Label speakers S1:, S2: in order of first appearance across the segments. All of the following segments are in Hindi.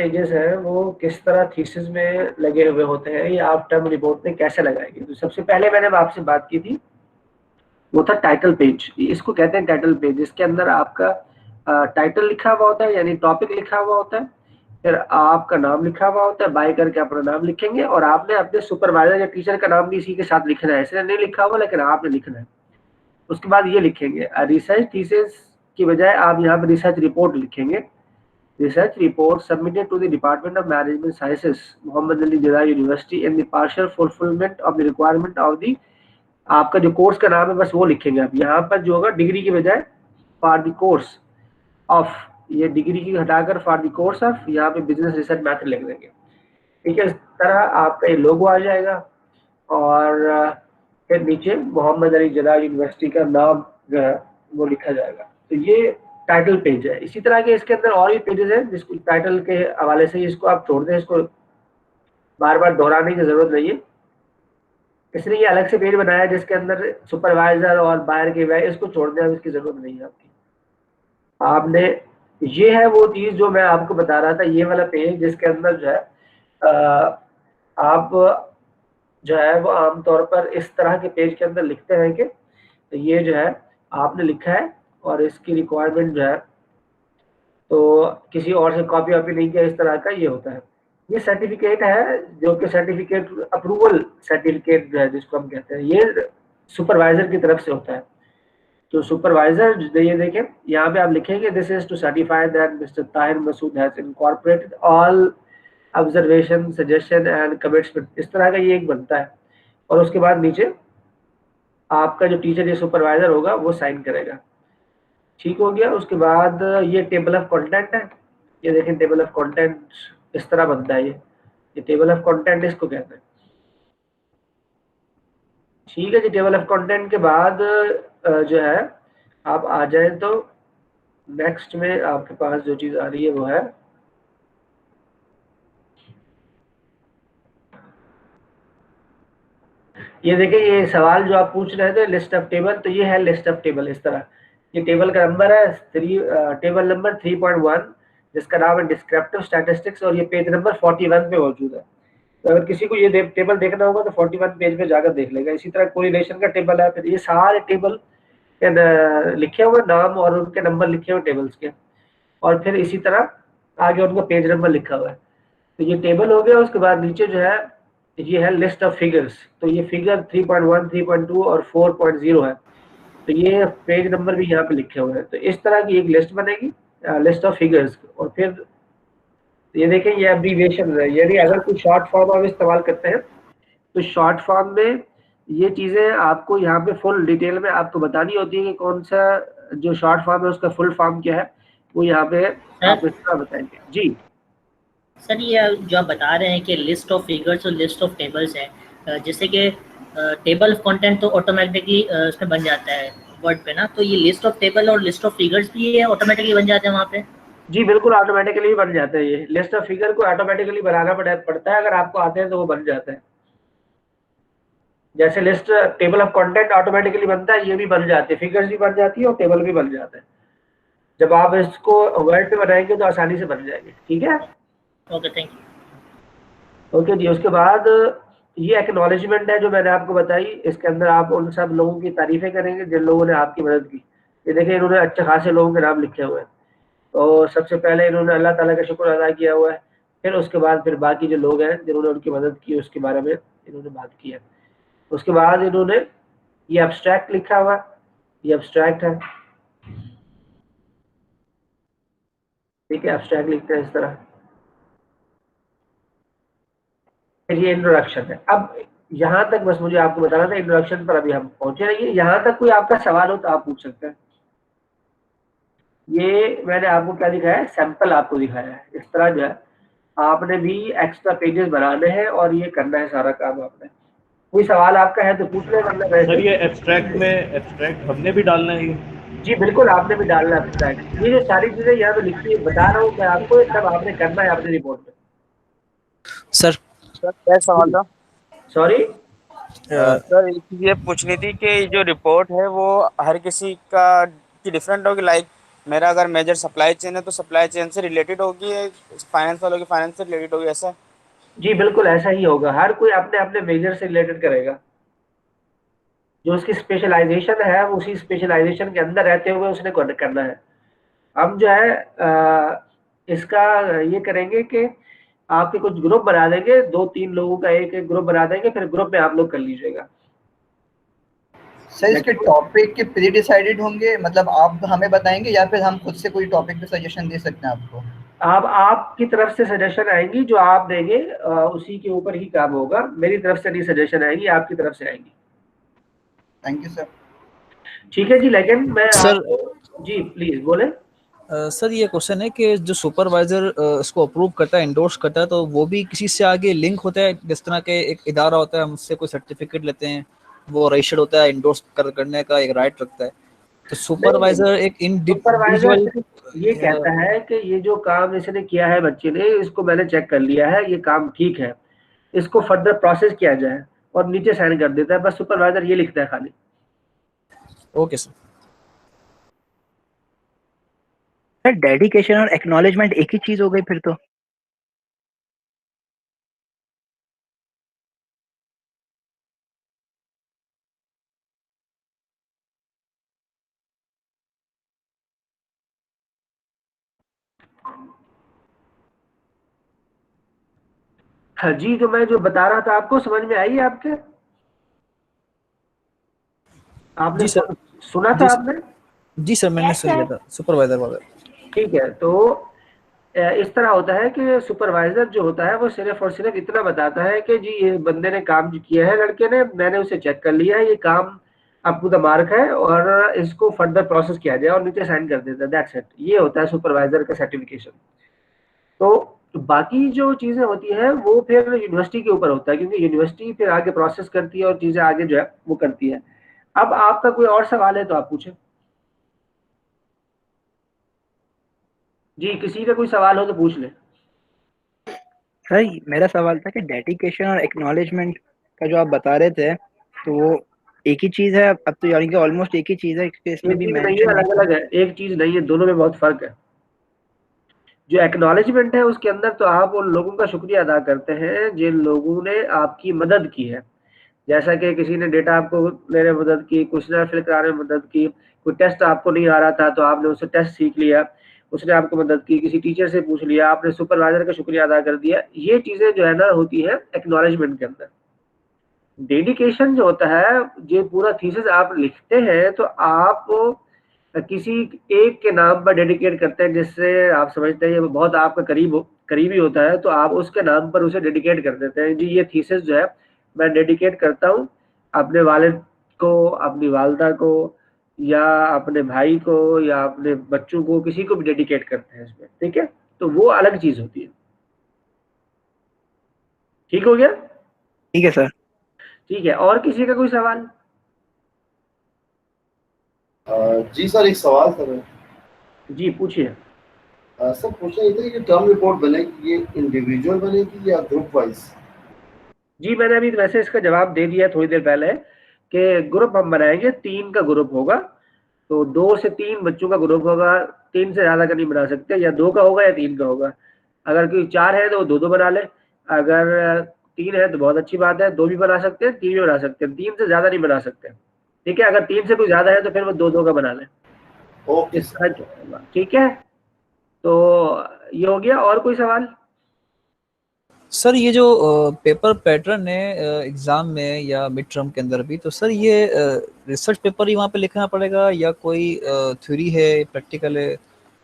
S1: पेजेस हैं वो किस तरह थीसिस में लगे हुए होते हैं, या आप टर्म रिपोर्ट में कैसे लगाएंगे। तो सबसे पहले मैंने आपसे बात की थी वो था टाइटल पेज। इसको कहते हैं टाइटल पेज। इसके अंदर आपका टाइटल लिखा हुआ होता है, यानी टॉपिक लिखा हुआ होता है, फिर आपका नाम लिखा हुआ होता है, बाय करके अपना नाम लिखेंगे, और आपने अपने सुपरवाइजर या टीचर का नाम भी इसी के साथ लिखना है। इसलिए नहीं लिखा हुआ लेकिन आपने लिखना है। उसके बाद ये लिखेंगे रिसर्च थीसिस की बजाय आप यहाँ पे रिसर्च रिपोर्ट लिखेंगे। Research report submitted to the department of management sciences Mohammad Ali Jinnah university in the partial fulfilment of the requirement of the, आपका जो कोर्स का नाम है बस वो लिखेंगे आप। यहाँ पर जो होगा डिग्री की बजाय फॉर द कोर्स ऑफ, ये डिग्री की हटाकर फॉर द कोर्स ऑफ, यहाँ पे बिजनेस रिसर्च मैथड लिख देंगे। ठीक है, इस तरह आपका ये लोगो आ जाएगा, और फिर नीचे मोहम्मद अली जिला यूनिवर्सिटी का नाम जो है वो लिखा जाएगा। तो ये टाइटल पेज है। इसी तरह के इसके अंदर और भी पेजेस हैं जिसको टाइटल के हवाले से इसको आप छोड़ दें, इसको बार बार दोहराने की जरूरत नहीं है। इसलिए ये अलग से पेज बनाया है जिसके अंदर सुपरवाइजर और बायर के वह, इसको छोड़ दें, इसकी जरूरत नहीं है आपकी। आपने, ये है वो चीज जो मैं आपको बता रहा था, ये वाला पेज जिसके अंदर जो है आप जो है वो आमतौर पर इस तरह के पेज के अंदर लिखते हैं कि तो ये जो है आपने लिखा है और इसकी रिक्वायरमेंट जो है तो किसी और से कॉपी वॉपी नहीं किया, इस तरह का ये होता है। ये सर्टिफिकेट है जो कि सर्टिफिकेट अप्रूवल सर्टिफिकेट जो है जिसको हम कहते हैं, ये सुपरवाइजर की तरफ से होता है। तो सुपरवाइजर ये देखें यहाँ पे आप लिखेंगे this is to certify that mister Tahir Masood has incorporated all observation suggestion and commitment, इस तरह का ये एक बनता है। और उसके बाद नीचे आपका जो टीचर या सुपरवाइजर होगा वो साइन करेगा। ठीक हो गया। उसके बाद ये टेबल ऑफ कंटेंट है, ये देखें टेबल ऑफ कंटेंट इस तरह बनता है। ये टेबल ऑफ कंटेंट इसको कहते हैं। ठीक है जी। टेबल ऑफ कंटेंट के बाद जो है आप आ जाए तो नेक्स्ट में आपके पास जो चीज आ रही है वो है ये देखिए, ये सवाल जो आप पूछ रहे थे लिस्ट ऑफ टेबल, तो ये है लिस्ट ऑफ टेबल इस तरह। ये टेबल का नंबर है टेबल नंबर 3.1 जिसका नाम है डिस्क्रिप्टिव स्टैटिस्टिक्स, और ये पेज नंबर 41 पे मौजूद है। तो अगर किसी को ये टेबल देखना होगा तो 41 पेज पे जाकर देख लेगा। इसी तरह कोरिलेशन का टेबल है, फिर ये सारे टेबल के लिखे हुए नाम और उनके नंबर लिखे हुए टेबल्स के, और फिर इसी तरह आगे उनका पेज नंबर लिखा हुआ है। तो ये टेबल हो गया। उसके बाद नीचे जो है ये है लिस्ट ऑफ फिगर्स, तो ये फिगर 3.1 3.2 और 4.0 है। तो ये पेज नंबर भी यहाँ पे लिखे हुए हैं। तो इस तरह की एक लिस्ट बनेगी, लिस्ट ऑफ फिगर्स। और फिर ये देखें ये एब्रीविएशन है, यानी अगर कोई शॉर्ट फॉर्म आप इस्तेमाल करते हैं तो शॉर्ट फॉर्म में ये चीजें आपको यहाँ पे फुल डिटेल में आपको बतानी होती है कि कौन सा जो शॉर्ट फॉर्म है उसका फुल फॉर्म क्या है, वो यहाँ पे आप इस तरह बताएंगे। जी
S2: सर, ये जो आप बता रहे हैं कि लिस्ट ऑफ फिगर्स और लिस्ट ऑफ टेबल्स है, जैसे कि टेबल ऑफ कंटेंट तो ऑटोमेटिकली उसमें बन जाता है वर्ड पे ना, तो ये लिस्ट ऑफ टेबल और लिस्ट ऑफ फिगर्स भी ये ऑटोमेटिकली बन जाते हैं वहाँ पे?
S1: जी बिल्कुल, ऑटोमेटिकली बन जाते हैं। ये लिस्ट ऑफ फिगर को ऑटोमेटिकली बनाना पड़ता है, अगर आपको आते हैं तो वो बन जाता है। जैसे list table of content automatically बनता है, ये भी बन जाती है, फिगर्स भी बन जाती है और टेबल भी बन जाता है। जब आप इसको वर्ड पे बनाएंगे तो आसानी से बन जाएंगे। ठीक है,
S2: ओके, थैंक यू।
S1: ओके जी। उसके बाद ये एक्नॉलेजमेंट है जो मैंने आपको बताई, इसके अंदर आप उन सब लोगों की तारीफें करेंगे जिन लोगों ने आपकी मदद की। ये देखिए इन्होंने अच्छे खासे लोगों के नाम लिखे हुए हैं। तो सबसे पहले इन्होंने अल्लाह ताला का शुक्र अदा किया हुआ है, फिर उसके बाद फिर बाकी जो लोग हैं जिन्होंने उनकी मदद की उसके बारे में इन्होंने बात की है। उसके बाद इन्होंने ये एब्स्ट्रैक्ट लिखा हुआ है, ये एब्स्ट्रैक्ट है। ठीक है, एब्स्ट्रैक्ट लिखते हैं इस तरह। फिर ये इंट्रोडक्शन है। अब यहाँ तक बस मुझे आपको बताना था, इंट्रोडक्शन पर अभी हम पहुंचे नहीं। यहाँ तक कोई आपका सवाल हो तो आप पूछ सकते हैं। ये मैंने आपको क्या दिखाया है, सैंपल आपको दिखाया है। इस तरह जो है आपने भी एक्स्ट्रा पेजेस बनाने हैं और ये करना है सारा काम आपने। कोई सवाल आपका है तो पूछ ले, वरना वैसे।
S3: सर ये एब्स्ट्रैक्ट हमने भी डालना है ये?
S1: जी बिल्कुल, आपने भी डालना है एब्स्ट्रैक्ट। ये जो सारी चीजें यहाँ पे लिखी बता रहा हूँ मैं आपको, सब आपने करना है अपनी रिपोर्ट में।
S4: सर क्या सवाल था?
S1: सॉरी
S4: सर एक ये पूछनी थी कि जो रिपोर्ट है वो हर किसी का की डिफरेंट होगी, लाइक मेरा अगर मेजर सप्लाई चेन है तो सप्लाई चेन से रिलेटेड होगी, फाइनेंस वालों की फाइनेंस से रिलेटेड होगी, ऐसा?
S1: जी बिल्कुल ऐसा ही होगा, हर कोई अपने अपने मेजर से रिलेटेड करेगा, जो उसकी स्पेशलाइजेशन है वो उसी स्पेशलाइजेशन के अंदर रहते हुए उसने करना है। हम जो है इसका ये करेंगे कि आपके कुछ ग्रुप बना देंगे, 2-3 लोगों का एक एक ग्रुप बना देंगे, फिर ग्रुप में आप लोग कर लीजिएगा।
S5: सर इसके टॉपिक के प्री डिसाइडेड होंगे, मतलब आप हमें बताएंगे या फिर हम खुद से कोई टॉपिक पे सजेशन दे सकते हैं आपको?
S1: आप आपकी तरफ से सजेशन आएंगी, जो आप देंगे उसी के ऊपर ही काम होगा, मेरी तरफ से नहीं सजेशन आएंगी, आपकी तरफ से आएंगी।
S5: Thank you sir.
S1: ठीक है जी, लेकिन मैं
S6: सर
S1: आपको जी प्लीज बोले।
S6: सर ये क्वेश्चन है कि जो सुपरवाइजर इसको अप्रूव करता है, इंडोर्स करता है, तो वो भी किसी से आगे लिंक होता है? जिस तरह के एक इदारा होता है, हम उससे कोई सर्टिफिकेट लेते हैं, वो रजिस्टर्ड होता है, इंडोर्स करने का एक राइट रखता है, तो सुपरवाइजर एक
S1: सुपरवाइजर
S6: इंडिविजुअल
S1: सिर्फ ये कहता है कि ये जो काम इसने किया है बच्चे ने, इसको मैंने चेक कर लिया है, ये काम ठीक है, इसको फर्दर प्रोसेस किया जाए, और नीचे साइन कर देता है, बस सुपरवाइजर ये लिखता है खाली।
S6: Okay sir.
S7: सर डेडिकेशन और एक्नॉलेजमेंट एक ही चीज हो गई फिर तो?
S1: हाँ जी, तो मैं जो बता रहा था आपको समझ में आई आपके? आपने
S6: जी सर।
S1: सुना
S6: जी
S1: था आपने?
S6: जी सर, मैंने सुन लिया था सुपरवाइजर वाला।
S1: ठीक है, तो इस तरह होता है कि सुपरवाइजर जो होता है वो सिर्फ और सिर्फ इतना बताता है कि जी ये बंदे ने काम जो किया है, लड़के ने, मैंने उसे चेक कर लिया है, ये काम अप टू द मार्क है, और इसको फर्दर प्रोसेस किया जाए, और नीचे साइन कर देता है, दैट्स इट। ये होता है सुपरवाइजर का सर्टिफिकेशन। तो बाकी जो चीजें होती हैं वो फिर यूनिवर्सिटी के ऊपर होता है, क्योंकि यूनिवर्सिटी फिर आगे प्रोसेस करती है और चीजें आगे जो है वो करती है। अब आपका कोई और सवाल है तो आप पूछें। जी, किसी का कोई सवाल हो तो पूछ ले।
S7: सर मेरा सवाल था कि डेडिकेशन और एक्नॉलेजमेंट का जो आप बता रहे थे, तो वो एक ही चीज है? अब तो यानी कि ऑलमोस्ट एक ही चीज है, इसमें
S1: एक
S7: भी
S1: चीज नहीं है,
S7: मेंशन है
S1: अलग
S7: कि
S1: अलग है, एक चीज नहीं है, दोनों में बहुत फर्क है। जो एक्नॉलेजमेंट है उसके अंदर तो आप उन लोगों का शुक्रिया अदा करते हैं जिन लोगों ने आपकी मदद की है, जैसा कि किसी ने डेटा आपको लेने में मदद की, क्वेश्चन फिल कराने में मदद की, कोई टेस्ट आपको नहीं आ रहा था तो आपने उससे टेस्ट सीख लिया, उसने आपको मदद की, किसी टीचर से पूछ लिया, आपने सुपरवाइजर का शुक्रिया अदा कर दिया। ये चीजें जो है ना होती है एक्नॉलेजमेंट के अंदर। डेडिकेशन जो होता है, जो पूरा थीसिस आप लिखते हैं तो आप किसी एक के नाम पर डेडिकेट करते हैं, जिससे आप समझते हैं ये बहुत आपका करीबी होता है, तो आप उसके नाम पर उसे डेडिकेट कर देते हैं। जी ये थीसिस जो है मैं डेडिकेट करता हूँ अपने वालिद को, अपनी वालदा को, या अपने भाई को, या अपने बच्चों को, किसी को भी डेडिकेट करते हैं इसमें, ठीक है? तो वो अलग चीज होती है। ठीक हो गया?
S7: ठीक है सर।
S1: ठीक है, और किसी का कोई सवाल?
S8: जी सर, एक सवाल था मेरा।
S1: जी पूछिए।
S8: सर पूछना ये था कि टर्म रिपोर्ट बनेगी, ये इंडिविजुअल बनेगी या ग्रुप वाइज?
S1: जी मैंने अभी वैसे इसका जवाब दे दिया थोड़ी देर पहले कि ग्रुप हम बनाएंगे, 3 का ग्रुप होगा, तो 2 से 3 बच्चों का ग्रुप होगा, 3 से ज्यादा का नहीं बना सकते, या 2 का होगा या 3 का होगा। अगर कोई 4 है तो 2-2 बना ले, अगर 3 है तो बहुत अच्छी बात है, 2 भी बना सकते हैं, 3 भी बना सकते हैं, 3 से ज्यादा नहीं बना सकते, ठीक है? अगर 3 से कोई ज्यादा है तो फिर वो 2-2 का बना ले।
S8: ओके
S1: इस तरह, ठीक है? तो ये हो गया। और कोई सवाल?
S6: सर ये जो पेपर पैटर्न है एग्जाम में या मिड टर्म के अंदर भी, तो सर ये रिसर्च पेपर ही वहाँ पे लिखना पड़ेगा या कोई थ्योरी है, प्रैक्टिकल है,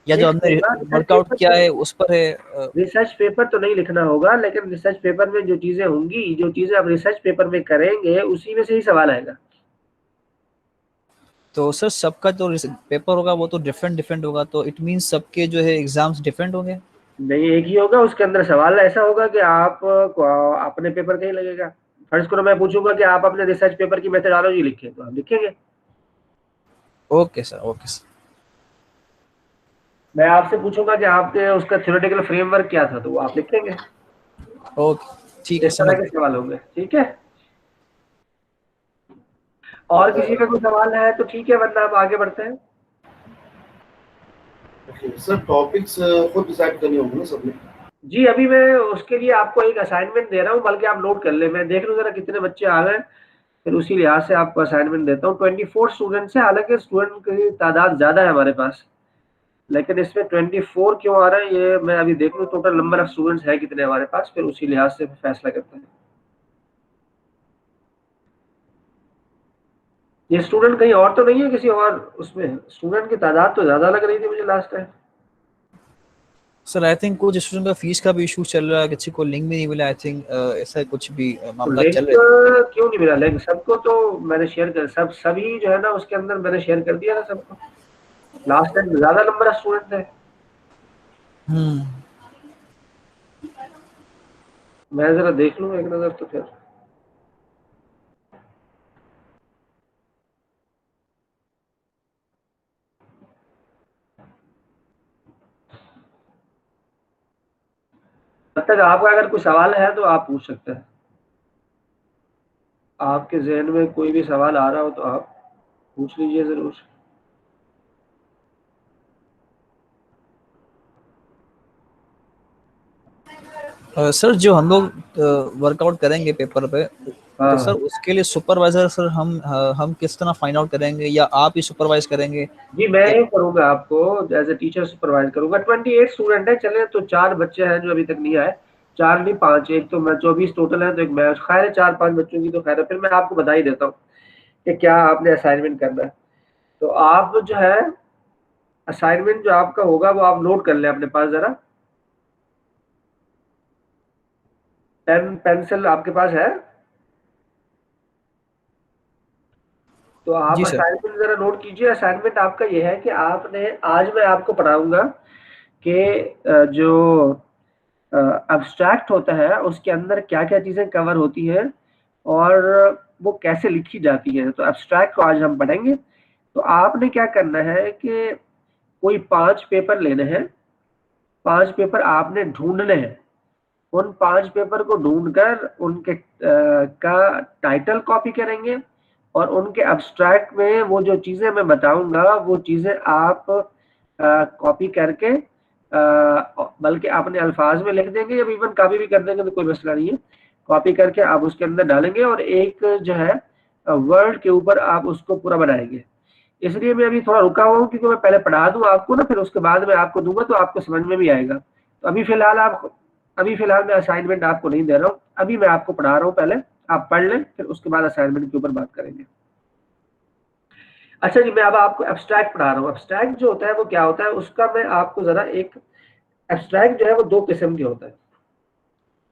S6: या जो हमने वर्कआउट किया है उस पर है?
S1: रिसर्च पेपर तो नहीं लिखना होगा, लेकिन रिसर्च पेपर में जो चीजें होंगी, जो चीजें आप रिसर्च पेपर में करेंगे उसी में से ही सवाल आएगा।
S6: तो सर सबका जो पेपर होगा वो तो डिफरेंट होगा, तो इट मींस सबके जो है एग्जाम्स डिफरेंट होंगे?
S1: नहीं, एक ही होगा, उसके अंदर सवाल ऐसा होगा कि आप अपने पेपर का ही लगेगा। फर्ज करो मैं पूछूंगा कि आप अपने रिसर्च पेपर की मेथोडोलॉजी लिखें, तो आप लिखेंगे।
S6: Okay sir, okay sir.
S1: मैं आपसे पूछूंगा कि आपके उसका थ्योरेटिकल फ्रेमवर्क क्या था, तो वो आप लिखेंगे।
S6: ओके, ठीक है,
S1: इस तरह
S6: समझ
S1: के सवाल होंगे, ठीक है? और किसी का कोई सवाल है तो ठीक है, वरना आप आगे बढ़ते हैं।
S8: ओके सर, टॉपिक्स खुद डिसाइड करने होंगे ना सबने?
S1: जी अभी मैं उसके लिए आपको एक असाइनमेंट दे रहा हूँ, बल्कि आप नोट कर ले, मैं देख लूँ जरा कितने बच्चे आ गए, फिर उसी लिहाज से आपको असाइनमेंट देता हूँ। 24 स्टूडेंट्स है, हालांकि स्टूडेंट की तादाद ज़्यादा है हमारे पास, लेकिन इसमें 24 क्यों आ रहा है ये मैं अभी देख लूँ, टोटल नंबर ऑफ स्टूडेंट्स है कितने हमारे पास, फिर उसी लिहाज से फैसला करते हैं। ये स्टूडेंट कहीं और तो नहीं है, किसी और उसमें? स्टूडेंट की तादाद तो ज़्यादा लग रही थी मुझे last time.
S6: Sir I think कुछ स्टूडेंट का फीस का भी इशू चल रहा है, किसी को लिंक भी नहीं मिला, आई थिंक ऐसा कुछ भी मामला
S1: लिंक
S6: चल रहा है।
S1: क्यों नहीं मिला? लिंक सबको तो मैंने शेयर कर, सभी जो है ना उसके अंदर मैंने शेयर कर दिया ना सबको। लास्ट टाइम ज्यादा नंबर ऑफ स्टूडेंट थे। मैं जरा देख लूँ एक नजर तो फिर। तब तक आपका अगर कोई सवाल है तो आप पूछ सकते हैं। आपके जहन में कोई भी सवाल आ रहा हो तो आप पूछ लीजिए जरूर।
S6: सर जो हम लोग वर्कआउट करेंगे पेपर पे, तो सर उसके लिए सुपरवाइजर सर हम किस तरह फाइंड आउट करेंगे, या आप ही सुपरवाइज करेंगे?
S1: जी मैं ही करूंगा, आपको एज ए टीचर सुपरवाइज करूंगा। 28 स्टूडेंट है, चले तो 4 बच्चे हैं जो अभी तक नहीं आए, 4 नहीं 5, एक तो मैं 24 टोटल है, तो एक मैं, खैर है 4-5 बच्चों की तो खैर है। फिर मैं आपको बता ही देता हूँ कि क्या आपने असाइनमेंट करना है। तो आप जो है असाइनमेंट जो आपका होगा वो आप नोट कर लें अपने पास जरा। पेन पेंसिल आपके पास है? तो आप
S6: जी सर।
S1: असाइनमेंट जरा नोट कीजिए। असाइनमेंट आपका ये है कि आपने, आज मैं आपको पढ़ाऊंगा कि जो एब्स्ट्रैक्ट होता है उसके अंदर क्या क्या चीजें कवर होती हैं और वो कैसे लिखी जाती है। तो एब्स्ट्रैक्ट को आज हम पढ़ेंगे। तो आपने क्या करना है कि कोई 5 पेपर लेने हैं, 5 पेपर आपने ढूंढने हैं। उन 5 पेपर को ढूंढकर उनके का टाइटल कॉपी करेंगे और उनके एब्स्ट्रैक्ट में वो जो चीजें मैं बताऊंगा वो चीजें आप कॉपी करके, बल्कि अपने अल्फाज में लिख देंगे या इवन कॉपी भी कर देंगे तो कोई मसला नहीं है। कॉपी करके आप उसके अंदर डालेंगे और एक जो है वर्ड के ऊपर आप उसको पूरा बनाएंगे। इसलिए मैं अभी थोड़ा रुका हुआ हूँ क्योंकि मैं पहले पढ़ा दूं आपको ना, फिर उसके बाद मैं आपको दूंगा तो आपको समझ में भी आएगा। तो अभी फिलहाल मैं असाइनमेंट आपको नहीं दे रहा हूँ, अभी मैं आपको पढ़ा रहा हूँ। पहले आप पढ़ लें, फिर उसके बाद असाइनमेंट के ऊपर बात करेंगे। अच्छा जी, मैं अब आपको एब्स्ट्रैक्ट पढ़ा रहा हूँ। एब्स्ट्रैक्ट जो होता है वो क्या होता है, उसका मैं आपको जरा एक, एब्स्ट्रैक्ट जो है वो 2 किस्म के होता है।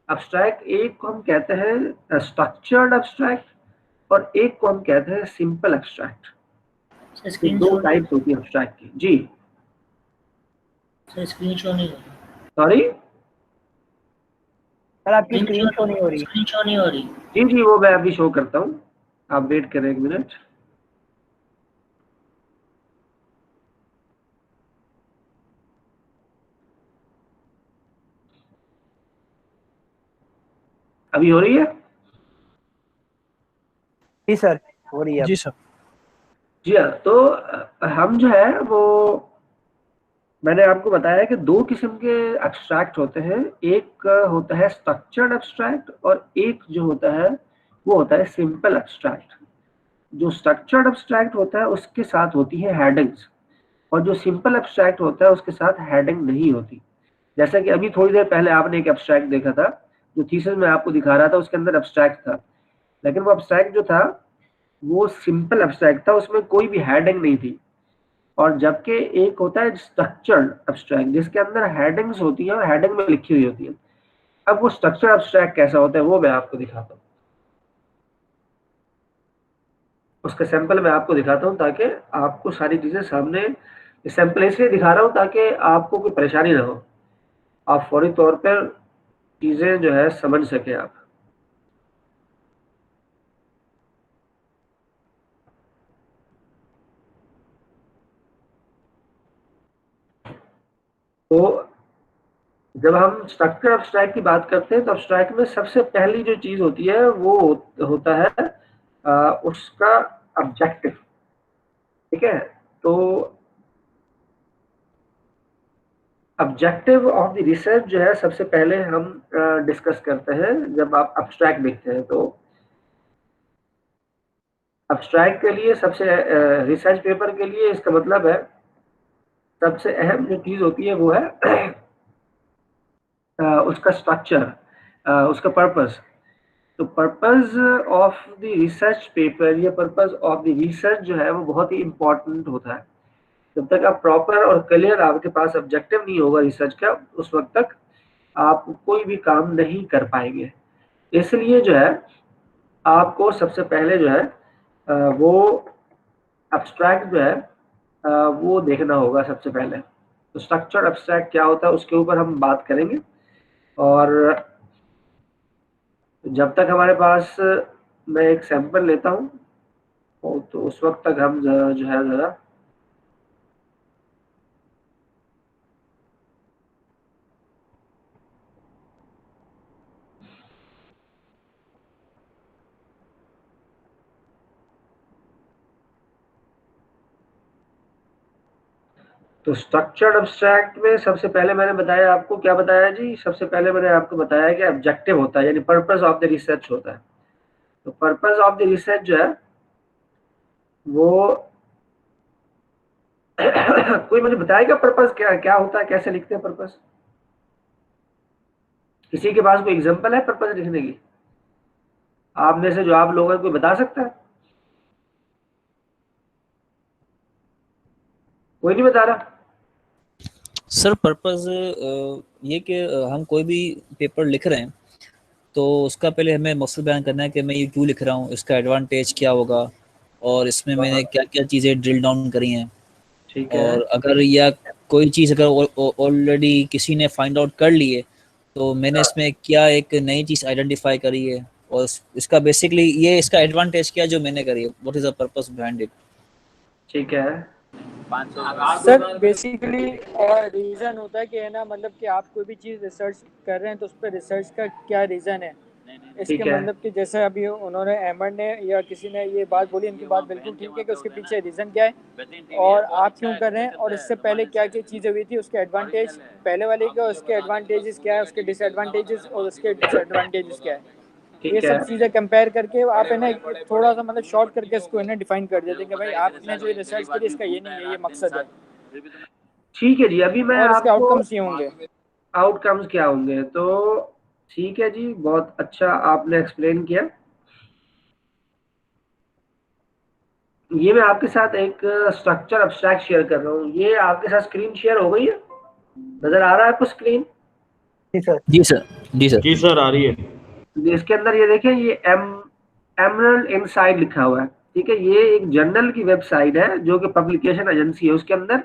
S1: एब्स्ट्रैक्ट एक को हम कहते हैं स्ट्रक्चर्ड एब्स्ट्रैक्ट और एक को हम कहते हैं सिंपल एब्स्ट्रैक्ट। ये
S2: स्क्रीन
S1: 2
S2: शो
S1: टाइप्स होती है एब्स्ट्रैक्ट की। जी
S2: स्क्रीन शो नहीं हो रही।
S1: सॉरी
S7: सर आपकी स्क्रीन शो नहीं हो रही।
S2: स्क्रीन शो नहीं हो रही।
S1: जी जी वो मैं अभी शो करता हूँ, आप वेट करें 1 मिनट। अभी हो रही है?
S7: जी सर हो रही है।
S6: जी सर।
S1: जी हाँ, तो हम जो है वो, मैंने आपको बताया कि 2 किस्म के एब्स्ट्रैक्ट होते हैं। एक होता है स्ट्रक्चर्ड एब्स्ट्रैक्ट और एक जो होता है वो होता है सिंपल एब्स्ट्रैक्ट। जो स्ट्रक्चर्ड एब्स्ट्रैक्ट होता है उसके साथ होती है हेडिंग्स, और जो सिंपल एब्स्ट्रैक्ट होता है उसके साथ हेडिंग नहीं होती। जैसा कि अभी थोड़ी देर पहले आपने एक एब्स्ट्रैक्ट देखा था, जो थीसिस में आपको दिखा रहा था, उसके अंदर एब्स्ट्रैक्ट था, लेकिन वो एब्स्ट्रैक्ट जो था वो सिंपल एब्स्ट्रैक्ट था, उसमें कोई भी हेडिंग नहीं थी। और जबकि एक होता है स्ट्रक्चर्ड एब्स्ट्रैक्ट जिसके अंदर हेडिंग्स होती हैं और हेडिंग में लिखी हुई होती है। अब वो स्ट्रक्चर्ड एब्स्ट्रैक्ट कैसा होता है वो मैं आपको दिखाता हूँ, उसका सैंपल मैं आपको दिखाता हूँ ताकि आपको सारी चीजें सामने, सैंपल इसलिए दिखा रहा हूँ ताकि आपको कोई परेशानी ना हो, आप फौरी तौर पर चीजें जो है समझ सके आप। तो जब हम स्ट्रक्चर एब्स्ट्रैक्ट की बात करते हैं तो एब्स्ट्रैक्ट में सबसे पहली जो चीज होती है वो होता है उसका ऑब्जेक्टिव। ठीक है, तो ऑब्जेक्टिव ऑफ द रिसर्च जो है सबसे पहले हम डिस्कस करते हैं जब आप अब्स्ट्रैक्ट लिखते हैं। तो अब्स्ट्रैक्ट के लिए सबसे रिसर्च पेपर के लिए इसका मतलब है सबसे अहम जो चीज होती है वो है उसका स्ट्रक्चर, उसका पर्पस। तो purpose of the research paper या पर्पस ऑफ द रिसर्च जो है वो बहुत ही इंपॉर्टेंट होता है। जब तक आप प्रॉपर और क्लियर आपके पास ऑब्जेक्टिव नहीं होगा रिसर्च का, उस वक्त तक आप कोई भी काम नहीं कर पाएंगे। इसलिए जो है आपको सबसे पहले जो है वो एब्स्ट्रैक्ट जो है वो देखना होगा सबसे पहले। तो स्ट्रक्चर एब्स्ट्रैक्ट क्या होता है उसके ऊपर हम बात करेंगे, और जब तक हमारे पास मैं एक सैंपल लेता हूँ तो उस वक्त तक हम जो है ज़रा तो स्ट्रक्चर्ड एब्स्ट्रैक्ट में सबसे पहले मैंने बताया आपको, क्या बताया जी, सबसे पहले मैंने आपको बताया कि ऑब्जेक्टिव होता है यानी पर्पस ऑफ द रिसर्च होता है। तो पर्पस ऑफ द रिसर्च जो है वो कोई मुझे बताएगा पर्पस क्या क्या होता है, कैसे लिखते हैं पर्पस? किसी के पास कोई एग्जांपल है पर्पस लिखने की? आप में से जो आप लोग हैं कोई बता सकता है? कोई नहीं बता रहा।
S6: सर पर्पस ये कि हम कोई भी पेपर लिख रहे हैं तो उसका पहले हमें मकसद बयान करना है कि मैं ये क्यों लिख रहा हूँ, इसका एडवांटेज क्या होगा और इसमें मैंने क्या क्या चीज़ें ड्रिल डाउन करी हैं।
S1: ठीक है।
S6: और अगर या कोई चीज़ अगर ऑलरेडी किसी ने फाइंड आउट कर ली है तो मैंने इसमें क्या एक नई चीज़ आइडेंटिफाई करी है और इसका बेसिकली ये इसका एडवांटेज क्या जो मैंने करी है, what is the purpose behind it.
S1: ठीक है
S9: सर बेसिकली रीज़न होता है कि है ना, मतलब कि आप कोई भी चीज़ रिसर्च कर रहे हैं तो उस पर रिसर्च का क्या रीज़न है। इसके मतलब कि जैसे अभी उन्होंने अहमद ने या किसी ने ये बात बोली, इनकी बात बिल्कुल ठीक है कि उसके पीछे रीज़न क्या है और आप क्यों कर रहे हैं और इससे पहले क्या क्या चीज़ें हुई थी, उसके एडवांटेज पहले वाले के, उसके एडवांटेजेस क्या है, उसके डिसएडवांटेजेस और उसके डिसएडवांटेजेस क्या है। ये सब चीज़ें कंपेयर करके आप है ना थोड़ा सा मतलब शॉर्ट करके इसको है ना डिफाइन कर देते हैं कि भाई आपने जो रिसर्च करी इसका ये नहीं है, ये मकसद है।
S1: ठीक है जी। अभी मैं
S9: और इसके
S1: आपको
S9: आउटकम्स ये होंगे।
S1: आउटकम्स क्या होंगे, तो ठीक है जी, बहुत अच्छा आपने एक्सप्लेन किया। ये मैं आपके साथ एक स्ट्रक्चर एब्स्ट्रैक्ट शेयर कर रहा हूँ। ये आपके साथ स्क्रीन शेयर हो गई है, नजर आ रहा है आपको स्क्रीन?
S7: जी सर।
S6: जी सर। जी सर।
S3: जी सर आ रही है।
S1: इसके अंदर ये देखें, ये एमरल्ड इनसाइड लिखा हुआ है। ठीक है, ये एक जर्नल की वेबसाइट है जो कि पब्लिकेशन एजेंसी है। उसके अंदर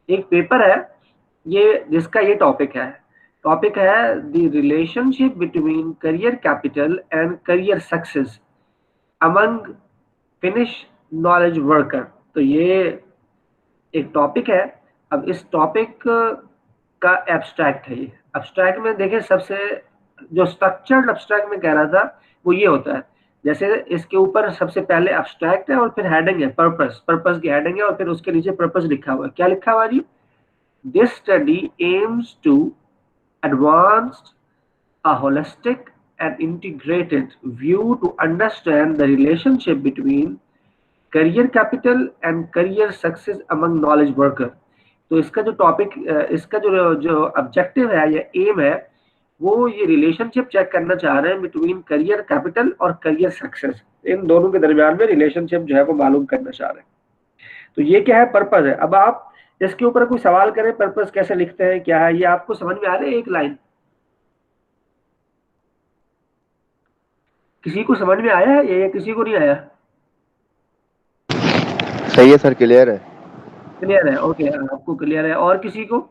S1: एक पेपर है ये जिसका ये टॉपिक है the relationship between career capital and career success among finish knowledge worker. तो ये एक टॉपिक है। अब इस टॉपिक का एब्स्ट्रैक्ट है। ये एब्स्ट्रैक्ट में देखें, सबसे जो स्ट्रक्चर्ड एब्स्ट्रैक्ट में कह रहा था वो ये होता है, जैसे इसके ऊपर सबसे पहले एब्स्ट्रैक्ट है और फिर हेडिंग है पर्पस की हेडिंग है और फिर उसके नीचे पर्पस लिखा हुआ है। क्या लिखा हुआ है जी? This study aims to advanced a holistic and integrated view to understand the relationship between career capital and career success among knowledge worker। तो इसका जो टॉपिक, इसका जो ऑब्जेक्टिव है या एम है, वो ये रिलेशनशिप चेक करना चाह रहे हैं बिटवीन करियर कैपिटल और करियर सक्सेस। इन दोनों के दरमियान में रिलेशनशिप जो है वो मालूम करना चाह रहे हैं। तो ये क्या है, पर्पस है। अब आप इसके ऊपर कोई सवाल करें, पर्पस कैसे लिखते हैं, क्या है, ये आपको समझ में आ रहा है? एक लाइन किसी को समझ में आया है या किसी को नहीं आया?
S10: सही है सर, क्लियर है।
S1: क्लियर है, ओके, आपको क्लियर है। और किसी को,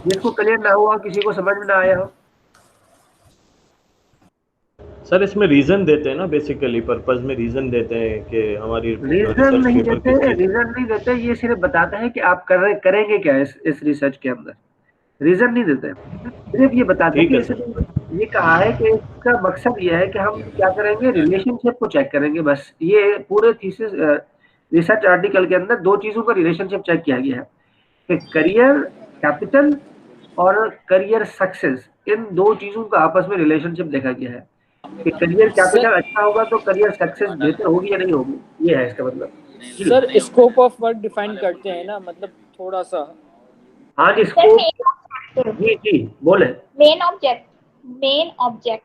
S1: जिसको क्लियर ना हुआ, किसी को समझ में ना आया हो?
S3: सर इसमें रीजन देते हैं ना, बेसिकली पर्पस में रीजन देते हैं कि हमारी
S1: रीजन नहीं देते, ये सिर्फ बताते हैं कि आप करेंगे क्या इस रिसर्च के अंदर। रीजन नहीं देते, सिर्फ ये बताते हैं कि ये कहा है कि इसका मकसद ये है कि हम क्या करेंगे, रिलेशनशिप को चेक करेंगे। बस ये पूरे थीसिस रिसर्च आर्टिकल के अंदर दो चीजों का रिलेशनशिप चेक किया गया है कि करियर कैपिटल और करियर सक्सेस, इन दो चीजों का आपस में रिलेशनशिप देखा गया है कि करियर कैपिटल अच्छा होगा तो करियर सक्सेस बेहतर होगी या नहीं होगी, ये है इसका मतलब।
S9: Sir scope of work define करते हैं ना, मतलब थोड़ा सा।
S1: हाँ जी, स्कोप, जी जी बोले।
S11: Main object, main object,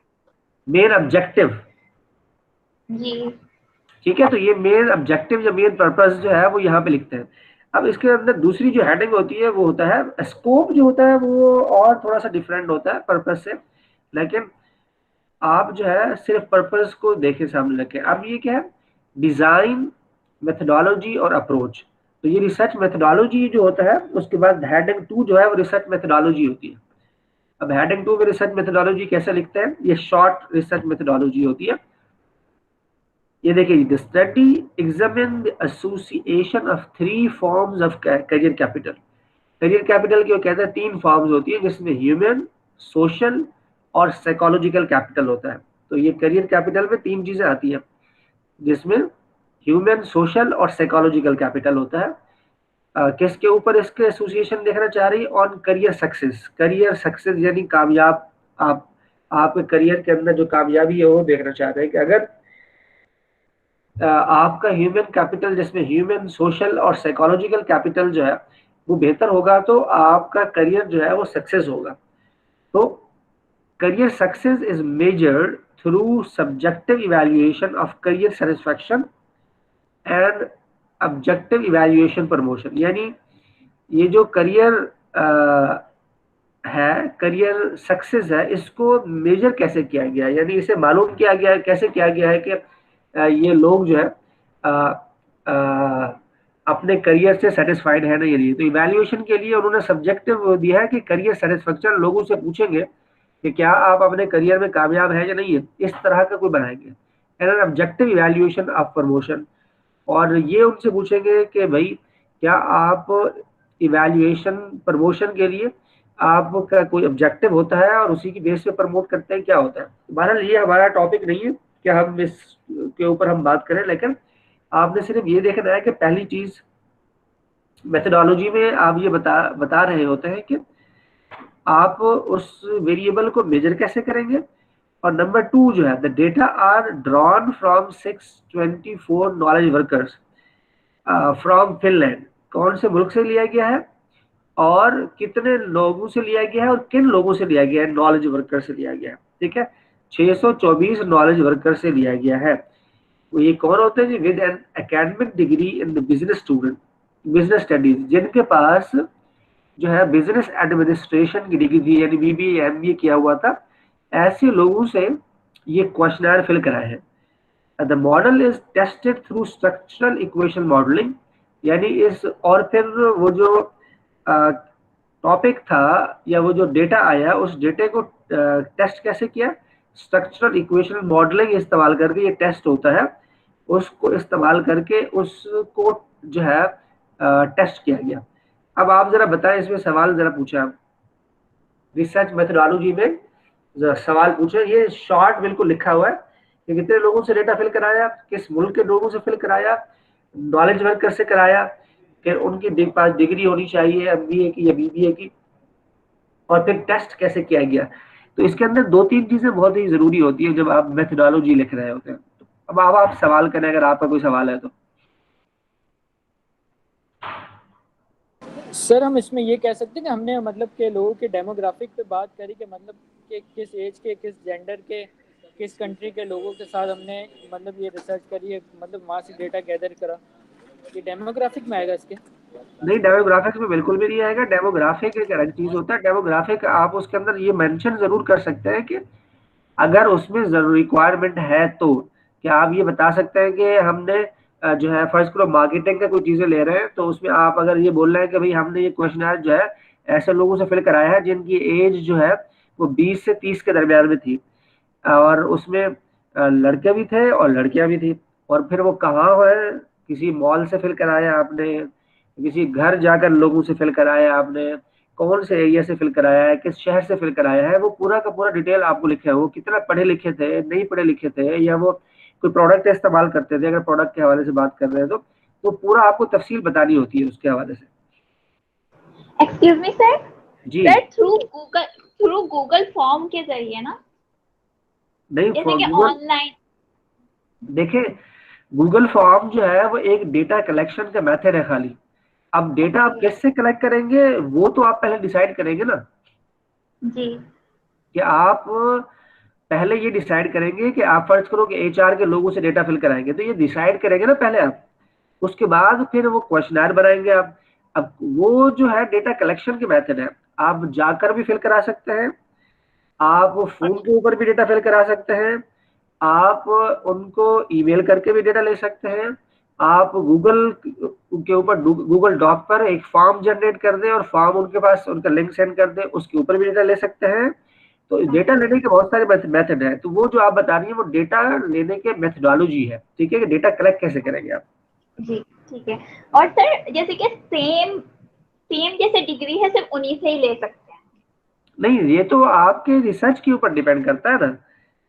S1: main objective
S11: जी
S1: ठीक है, तो ये मेन ऑब्जेक्टिव या मेन पर्पस जो है वो यहाँ पे लिखते हैं। अब इसके अंदर दूसरी जो हेडिंग होती है वो होता है स्कोप, जो होता है वो और थोड़ा सा डिफरेंट होता है पर्पस से, लेकिन आप जो है सिर्फ पर्पस को देखे सामने रखें। अब ये क्या है, डिजाइन, मेथोडोलॉजी और अप्रोच। तो ये रिसर्च मेथोडोलॉजी जो होता है, उसके बाद हेडिंग 2 जो है वो रिसर्च मेथोडोलॉजी होती है। अब हेडिंग 2 में रिसर्च मेथोडोलॉजी कैसे लिखते हैं, ये शॉर्ट रिसर्च मेथोडोलॉजी होती है। ये देखिए, the study examine the association of 3 forms of career capital. Career capital की वो कहते हैं 3 फॉर्म्स होती है, जिसमें ह्यूमन, सोशल और साइकोलॉजिकल कैपिटल होता है। तो ये करियर कैपिटल में 3 चीजें आती हैं, जिसमें ह्यूमन, सोशल और साइकोलॉजिकल कैपिटल होता है। किसके ऊपर इसके एसोसिएशन देखना चाह रही है, on career success. Career success यानी कामयाब, आपके करियर के अंदर जो कामयाबी है वो देखना चाह रहे हैं कि अगर आपका ह्यूमन कैपिटल, जिसमें ह्यूमन, सोशल और साइकोलॉजिकल कैपिटल जो है वो बेहतर होगा तो आपका करियर जो है वो सक्सेस होगा। तो career success is measured through subjective evaluation of career satisfaction and objective evaluation promotion. यानी ये जो करियर है, करियर सक्सेस है, इसको मेजर कैसे किया गया है, यानी इसे मालूम किया गया है, कैसे किया गया है कि ये लोग जो है अपने करियर से सेटिस्फाइड है ना या नहीं। तो इवैल्यूएशन के लिए उन्होंने सब्जेक्टिव दिया है कि करियर सेटिस्फैक्शन, लोगों से पूछेंगे कि क्या आप अपने करियर में कामयाब है या नहीं है, इस तरह का कोई बनाएंगे। And objective evaluation of promotion, और ये उनसे पूछेंगे कि भाई क्या आप इवैल्यूएशन प्रमोशन के लिए आपका कोई ऑब्जेक्टिव होता है और उसी की बेस पे प्रमोट करते हैं, क्या होता है। बहरहाल ये हमारा टॉपिक नहीं है कि हम इस के ऊपर हम बात करें, लेकिन आपने सिर्फ ये देखना है कि पहली चीज मेथोडोलॉजी में आप ये बता रहे होते हैं कि आप उस वेरिएबल को मेजर कैसे करेंगे। और नंबर 2 जो है, the data are drawn from 624 knowledge workers from Finland. कौन से मुल्क से लिया गया है और कितने लोगों से लिया गया है और किन लोगों से लिया गया है, नॉलेज वर्कर से लिया गया है। ठीक है, 624 नॉलेज वर्कर से लिया गया है। वो ये कौन होते हैं जी, with an academic degree in the business student, business studies, जिनके पास जो है बिजनेस एडमिनिस्ट्रेशन की डिग्री थी, यानी बीबीए एमबीए किया हुआ था। ऐसे लोगों से ये क्वेश्चनर फिल कराए हैं। The model is tested through structural equation modelling, यानी इस, और फिर वो जो टॉपिक था या वो जो डेटा आया, उस डेटे को टेस्ट कैसे किया, स्ट्रक्चरल इक्वेशन मॉडलिंग इस्तेमाल करके ये टेस्ट होता है, उसको इस्तेमाल करके उसको जो है टेस्ट किया गया। अब आप जरा बताएं, इसमें सवाल जरा पूछा, रिसर्च मेथोडोलॉजी में जरा सवाल पूछे। ये शॉर्ट बिल्कुल लिखा हुआ है कि कितने लोगों से डेटा फिल कराया, किस मुल्क के लोगों से फिल कराया, नॉलेज वर्कर से कराया, कि उनकी पास डिग्री होनी चाहिए एमबीए की या बीबीए की, और फिर टेस्ट कैसे किया गया। तो इसके अंदर 2-3 चीजें बहुत ही जरूरी होती है जब आप मेथोडोलॉजी लिख रहे होते हैं। तो अब आप सवाल करें, अगर आपका कोई सवाल है तो।
S9: सर हम इसमें ये कह सकते हैं कि हमने मतलब के लोगों के डेमोग्राफिक पे बात करी कि मतलब कि किस एज के, किस जेंडर के, किस कंट्री के लोगों के साथ हमने मतलब ये रिसर्च करी है, मतलब वहाँ से डेटा गैदर करा। ये डेमोग्राफिक में आएगा इसके? नहीं,
S1: डेमोग्राफिक्स में बिल्कुल भी नहीं आएगा। डेमोग्राफिक एक अलग चीज होता है। डेमोग्राफिक आप उसके अंदर ये मेंशन जरूर कर सकते हैं कि अगर उसमें जरूर रिक्वायरमेंट है तो क्या आप ये बता सकते हैं कि हमने जो है फर्स्ट करो मार्केटिंग का कोई चीजें ले रहे हैं, तो उसमें आप अगर ये बोल रहे हैं कि भाई हमने ये क्वेश्चनर जो है ऐसे लोगों से फिल कराया है जिनकी एज जो है वो 20 से 30 के दरमियान में थी, और उसमें लड़के भी थे और लड़कियां भी थी। और फिर वो कहाँ है, किसी मॉल से फिल कराया आपने, किसी घर जाकर लोगों से फिल कराया आपने, कौन से एरिया से फिल कराया है, किस शहर से फिल कराया है, वो पूरा का पूरा डिटेल आपको लिखा है। वो कितना पढ़े लिखे थे, नहीं पढ़े लिखे थे, या वो कोई प्रोडक्ट इस्तेमाल करते थे, अगर प्रोडक्ट के हवाले से बात कर रहे हैं तो पूरा आपको तफसील बतानी होती है उसके हवाले से।
S11: एक्सक्यूज मी सर,
S1: जी
S11: सर थ्रू गूगल फॉर्म के जरिए ना,
S1: नहीं,
S11: जैसे कि
S1: गूगल
S11: ऑनलाइन।
S1: देखिए, गूगल फॉर्म जो है वो एक डेटा कलेक्शन का मेथड है खाली। अब डेटा आप किससे कलेक्ट करेंगे वो तो आप पहले डिसाइड करेंगे ना,
S11: जी
S1: कि आप पहले ये डिसाइड करेंगे कि आप फर्ज करो कि एचआर के लोगों से डेटा फिल कराएंगे, तो ये डिसाइड करेंगे ना पहले आप, उसके बाद फिर वो क्वेश्चनर बनाएंगे आप। अब वो जो है डेटा कलेक्शन के मेथड है, आप जाकर भी फिल करा सकते हैं, आप फोन के ऊपर भी डेटा फिल करा सकते हैं, आप उनको ईमेल करके भी डेटा ले सकते हैं, आप गूगल के ऊपर गूगल डॉक पर एक फॉर्म जनरेट कर दें और फॉर्म उनके पास उनका लिंक सेंड कर दें, उसके ऊपर भी डेटा ले सकते हैं। तो डेटा लेने के बहुत सारे मेथड है, तो वो जो आप बता रही हैं वो डेटा लेने के मेथडोलॉजी है, ठीक है, कि डेटा कलेक्ट कैसे करेंगे आप।
S11: जी ठीक है। और सर जैसे कि सेम जैसे डिग्री है सिर्फ उन्हीं से ही ले सकते हैं?
S1: नहीं, ये तो आपके रिसर्च के ऊपर डिपेंड करता है ना,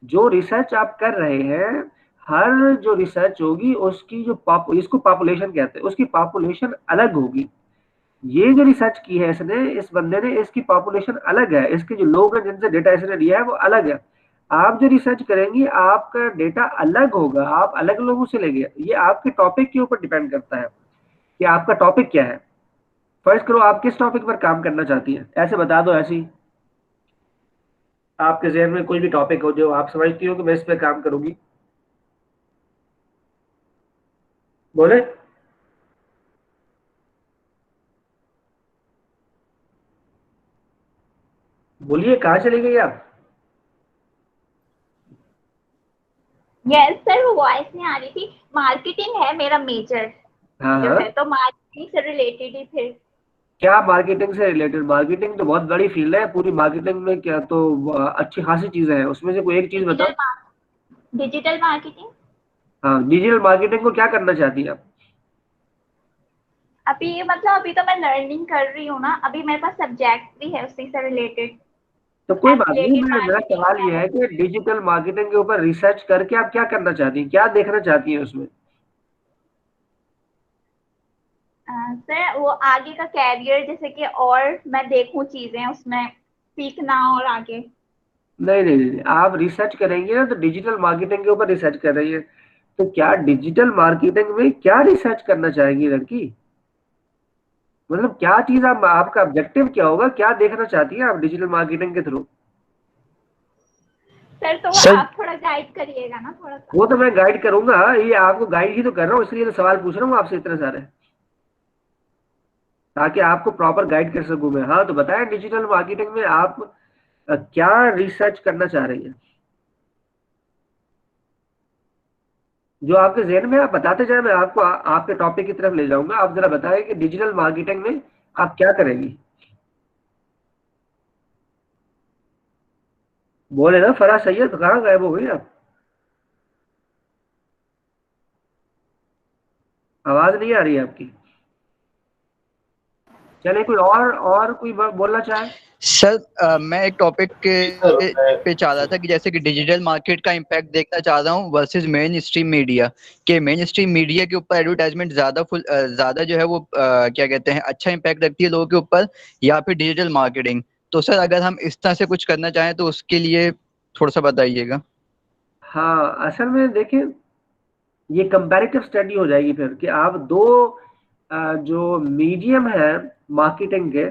S1: जो रिसर्च आप कर रहे हैं, हर जो रिसर्च होगी उसकी जो इसको पॉपुलेशन कहते हैं, उसकी पॉपुलेशन अलग होगी। ये जो रिसर्च की है इसने, इस बंदे ने, इसकी पॉपुलेशन अलग है, इसके जो लोग हैं जिनसे डेटा इसने लिया है वो अलग है। आप जो रिसर्च करेंगी आपका डेटा अलग होगा, आप अलग लोगों से लेंगे, ये आपके टॉपिक के ऊपर डिपेंड करता है कि आपका टॉपिक क्या है। फर्ज करो आप किस टॉपिक पर काम करना चाहती हैं, ऐसे बता दो, ऐसी आपके जहन में कोई भी टॉपिक हो जो आप समझती हो कि मैं इस पे काम करूंगी, बोले। बोलिए, कहाँ चली गई आप?
S11: यस सर, वो वॉइस नहीं आ रही थी। मार्केटिंग है मेरा मेजर
S1: हाँ
S11: जो
S1: हाँ,
S11: है, तो मार्केटिंग से रिलेटेड ही फिर।
S1: क्या मार्केटिंग से रिलेटेड? मार्केटिंग तो बहुत बड़ी फील्ड है, पूरी मार्केटिंग में क्या तो अच्छी खासी चीजें हैं, उसमें से कोई एक चीज बताओ।
S11: Digital marketing.
S1: हाँ, डिजिटल मार्केटिंग को क्या करना चाहती हैं आप?
S11: अभी मतलब अभी तो मैं लर्निंग कर रही हूँ ना, अभी मेरे पास सब्जेक्ट भी है उसी से रिलेटेड।
S1: तो कोई बात नहीं,
S11: एफिलिएटेड
S1: मेरा
S11: मार्केटिंग
S1: सवाल ये
S11: है।
S1: है कि डिजिटल मार्केटिंग के ऊपर रिसर्च करके आप क्या करना चाहती हैं, क्या देखना चाहती हैं उसमें?
S11: सर वो आगे का कैरियर, जैसे कि और मैं देखूं चीजें उसमें सीखना और आगे।
S1: नहीं नहीं नहीं, आप रिसर्च करेंगे ना तो डिजिटल मार्केटिंग के ऊपर रिसर्च कर रही है, तो क्या डिजिटल मार्केटिंग में क्या रिसर्च करना चाहेगी लड़की? मतलब क्या चीज आप, आपका ऑब्जेक्टिव क्या होगा, क्या देखना चाहती है आप डिजिटल मार्केटिंग के थ्रू?
S11: सर तो वो
S6: सर
S11: आप थोड़ा गाइड करिएगा ना थोड़ा सा।
S1: वो तो मैं गाइड करूंगा, ये आपको गाइड ही तो कर रहा हूँ, इसलिए तो सवाल पूछ रहा हूँ आपसे इतने सारे, ताकि आपको प्रॉपर गाइड कर सकूं मैं। हाँ, तो बताएं डिजिटल मार्केटिंग में आप क्या रिसर्च करना चाह रही हैं, जो आपके जहन में, आप बताते जाए, मैं आपको आपके टॉपिक की तरफ ले जाऊंगा। आप जरा बताएं कि डिजिटल मार्केटिंग में आप क्या करेंगी। बोले ना फराज सैयद, कहाँ गायब हो गई आप? आवाज नहीं आ रही है आपकी। चले, कोई और कोई बोलना चाहे?
S5: सर मैं एक टॉपिक के पे चाह रहा था कि जैसे कि डिजिटल मार्केट का इम्पैक्ट देखना चाह रहा हूँ वर्सेस मेन स्ट्रीम मीडिया, के मेन स्ट्रीम मीडिया के ऊपर एडवर्टाइजमेंट ज्यादा जो है वो क्या कहते हैं अच्छा इम्पैक्ट रखती है लोगों के ऊपर, या फिर डिजिटल मार्केटिंग। तो सर अगर हम इस तरह से कुछ करना चाहें तो उसके लिए थोड़ा सा बताइएगा।
S1: हाँ, असल में देखिए, ये कंपैरेटिव स्टडी हो जाएगी फिर कि आप दो जो मीडियम है मार्केटिंग के,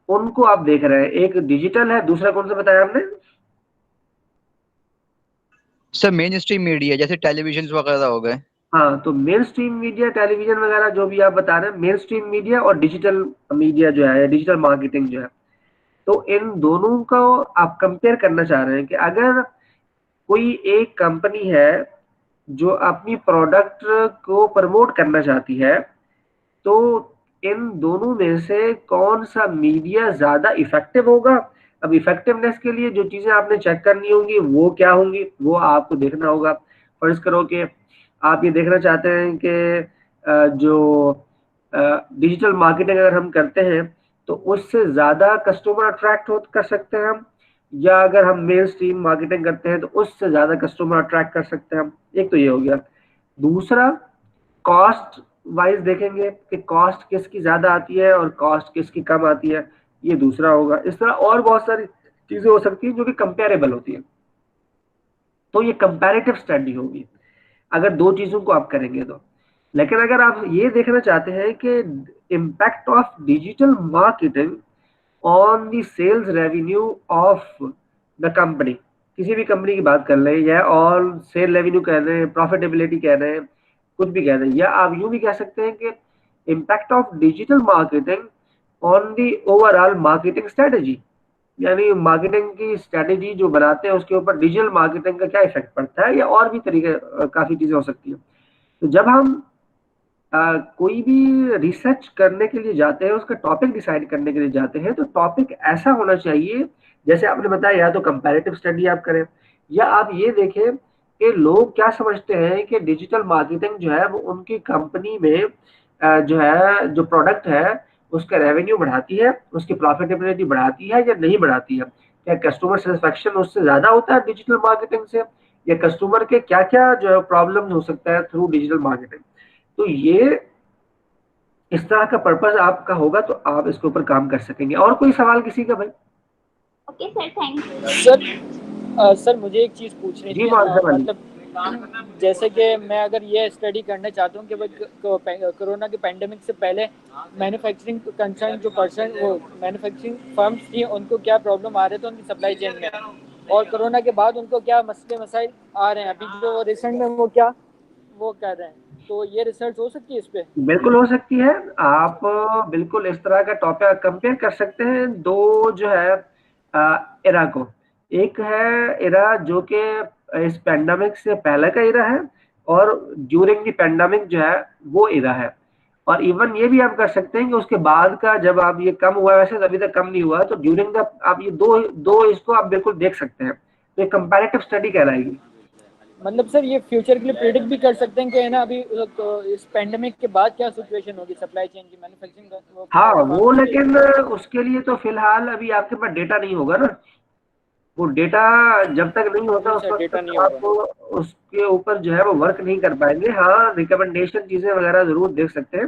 S1: उनको आप देख रहे हैं, एक डिजिटल है, दूसरा कौन सा बताया आपने?
S5: सर मेन स्ट्रीम मीडिया जैसे टेलीविजन वगैरह हो गए।
S1: हाँ, तो मेन स्ट्रीम मीडिया, टेलीविजन वगैरह जो भी आप बता रहे हैं, मेन स्ट्रीम मीडिया और डिजिटल मीडिया जो है, डिजिटल मार्केटिंग जो है, तो इन दोनों को आप कंपेयर करना चाह रहे हैं कि अगर कोई एक कंपनी है जो अपनी प्रोडक्ट को प्रमोट करना चाहती है, तो इन दोनों में से कौन सा मीडिया ज्यादा इफेक्टिव होगा? अब इफेक्टिवनेस के लिए जो चीजें आपने चेक करनी होंगी वो क्या होंगी, वो आपको देखना होगा। फर्ज करो कि आप ये देखना चाहते हैं कि जो डिजिटल मार्केटिंग अगर हम करते हैं तो उससे ज्यादा कस्टमर अट्रैक्ट कर सकते हैं हम, या अगर हम मेन स्ट्रीम मार्केटिंग करते हैं तो उससे ज्यादा कस्टमर अट्रैक्ट कर सकते हैं हम। एक तो ये हो गया। दूसरा, कॉस्ट वाइज देखेंगे कि कॉस्ट किसकी ज्यादा आती है और कॉस्ट किसकी कम आती है, ये दूसरा होगा। इस तरह और बहुत सारी चीजें हो सकती हैं जो कि कंपेरेबल होती है, तो ये कंपैरेटिव स्टडी होगी अगर दो चीजों को आप करेंगे तो। लेकिन अगर आप ये देखना चाहते हैं कि impact of digital marketing on the sales revenue of the company, किसी भी कंपनी की बात कर लें, या ऑल सेल रेवेन्यू कह रहे हैं, प्रॉफिटेबिलिटी कह रहे हैं, कुछ भी कह रहे हैं, या आप यूं भी कह सकते हैं कि impact of digital marketing on the overall marketing strategy, यानी मार्केटिंग की स्ट्रेटेजी जो बनाते हैं उसके ऊपर डिजिटल मार्केटिंग का क्या इफेक्ट पड़ता है, या और भी तरीके काफी चीजें हो सकती हैं। तो जब हम कोई भी रिसर्च करने के लिए जाते हैं, उसका टॉपिक डिसाइड करने के लिए जाते हैं, तो टॉपिक ऐसा होना चाहिए, जैसे आपने बताया, या तो कंपैरेटिव स्टडी आप करें, या आप ये देखें कि लोग क्या समझते हैं कि डिजिटल मार्केटिंग जो है वो उनकी कंपनी में जो है, जो प्रोडक्ट है उसका रेवेन्यू बढ़ाती है, उसकी प्रॉफिटेबिलिटी बढ़ाती है या नहीं बढ़ाती है, क्या कस्टमर सेटिस्फेक्शन उससे ज्यादा होता है डिजिटल मार्केटिंग से, या कस्टमर के क्या क्या जो है प्रॉब्लम हो सकता है थ्रू डिजिटल मार्केटिंग। तो ये इस तरह का पर्पस आपका होगा तो आप इसके ऊपर काम कर सकेंगे। और कोई सवाल किसी का भाई?
S11: Okay sir, thank you.
S9: Sir मुझे एक चीज़ पूछनी
S1: जी
S9: थी, मतलब जैसे कि मैं अगर ये स्टडी करना चाहता हूँ कि भाई कोरोना के पैंडेमिक से पहले मैन्युफैक्चरिंग कंसर्न जो पर्सन वो मैन्युफैक्चरिंग फर्म्स थी उनको क्या प्रॉब्लम आ रहे थे उनकी सप्लाई चेन में, और कोरोना के बाद उनको क्या मसले मसाइल आ रहे हैं, अभी जो रिसेंट में वो क्या वो कर रहे हैं, तो ये रिसर्च हो सकती है इस पे?
S1: बिल्कुल हो सकती है। आप बिल्कुल इस तरह का टॉपिक कंपेयर कर सकते हैं दो जो है एरा को। एक है एरा जो कि इस पेंडेमिक से पहले का एरा है, और ड्यूरिंग द पेंडेमिक जो है वो एरा है। और इवन ये भी आप कर सकते हैं कि उसके बाद का, जब आप ये कम हुआ, वैसे अभी तक कम नहीं हुआ, तो ड्यूरिंग द आप ये दो दो इसको आप बिल्कुल देख सकते हैं, तो ये कंपैरेटिव स्टडी कहलाएगी।
S9: मतलब सर ये फ्यूचर के लिए प्रेडिक्ट भी कर सकते हैं कि है ना अभी तो इस पेंडेमिक के बाद क्या सिचुएशन होगी सप्लाई चेन की, मैन्युफैक्चरिंग का?
S1: हाँ वो, लेकिन उसके लिए तो फिलहाल अभी आपके पास डेटा नहीं होगा ना, वो डेटा जब तक नहीं होता उस वक्त तक आप उसके ऊपर जो है वो वर्क नहीं कर पाएंगे। हाँ, रिकमेंडेशन चीजें वगैरह जरूर देख सकते हैं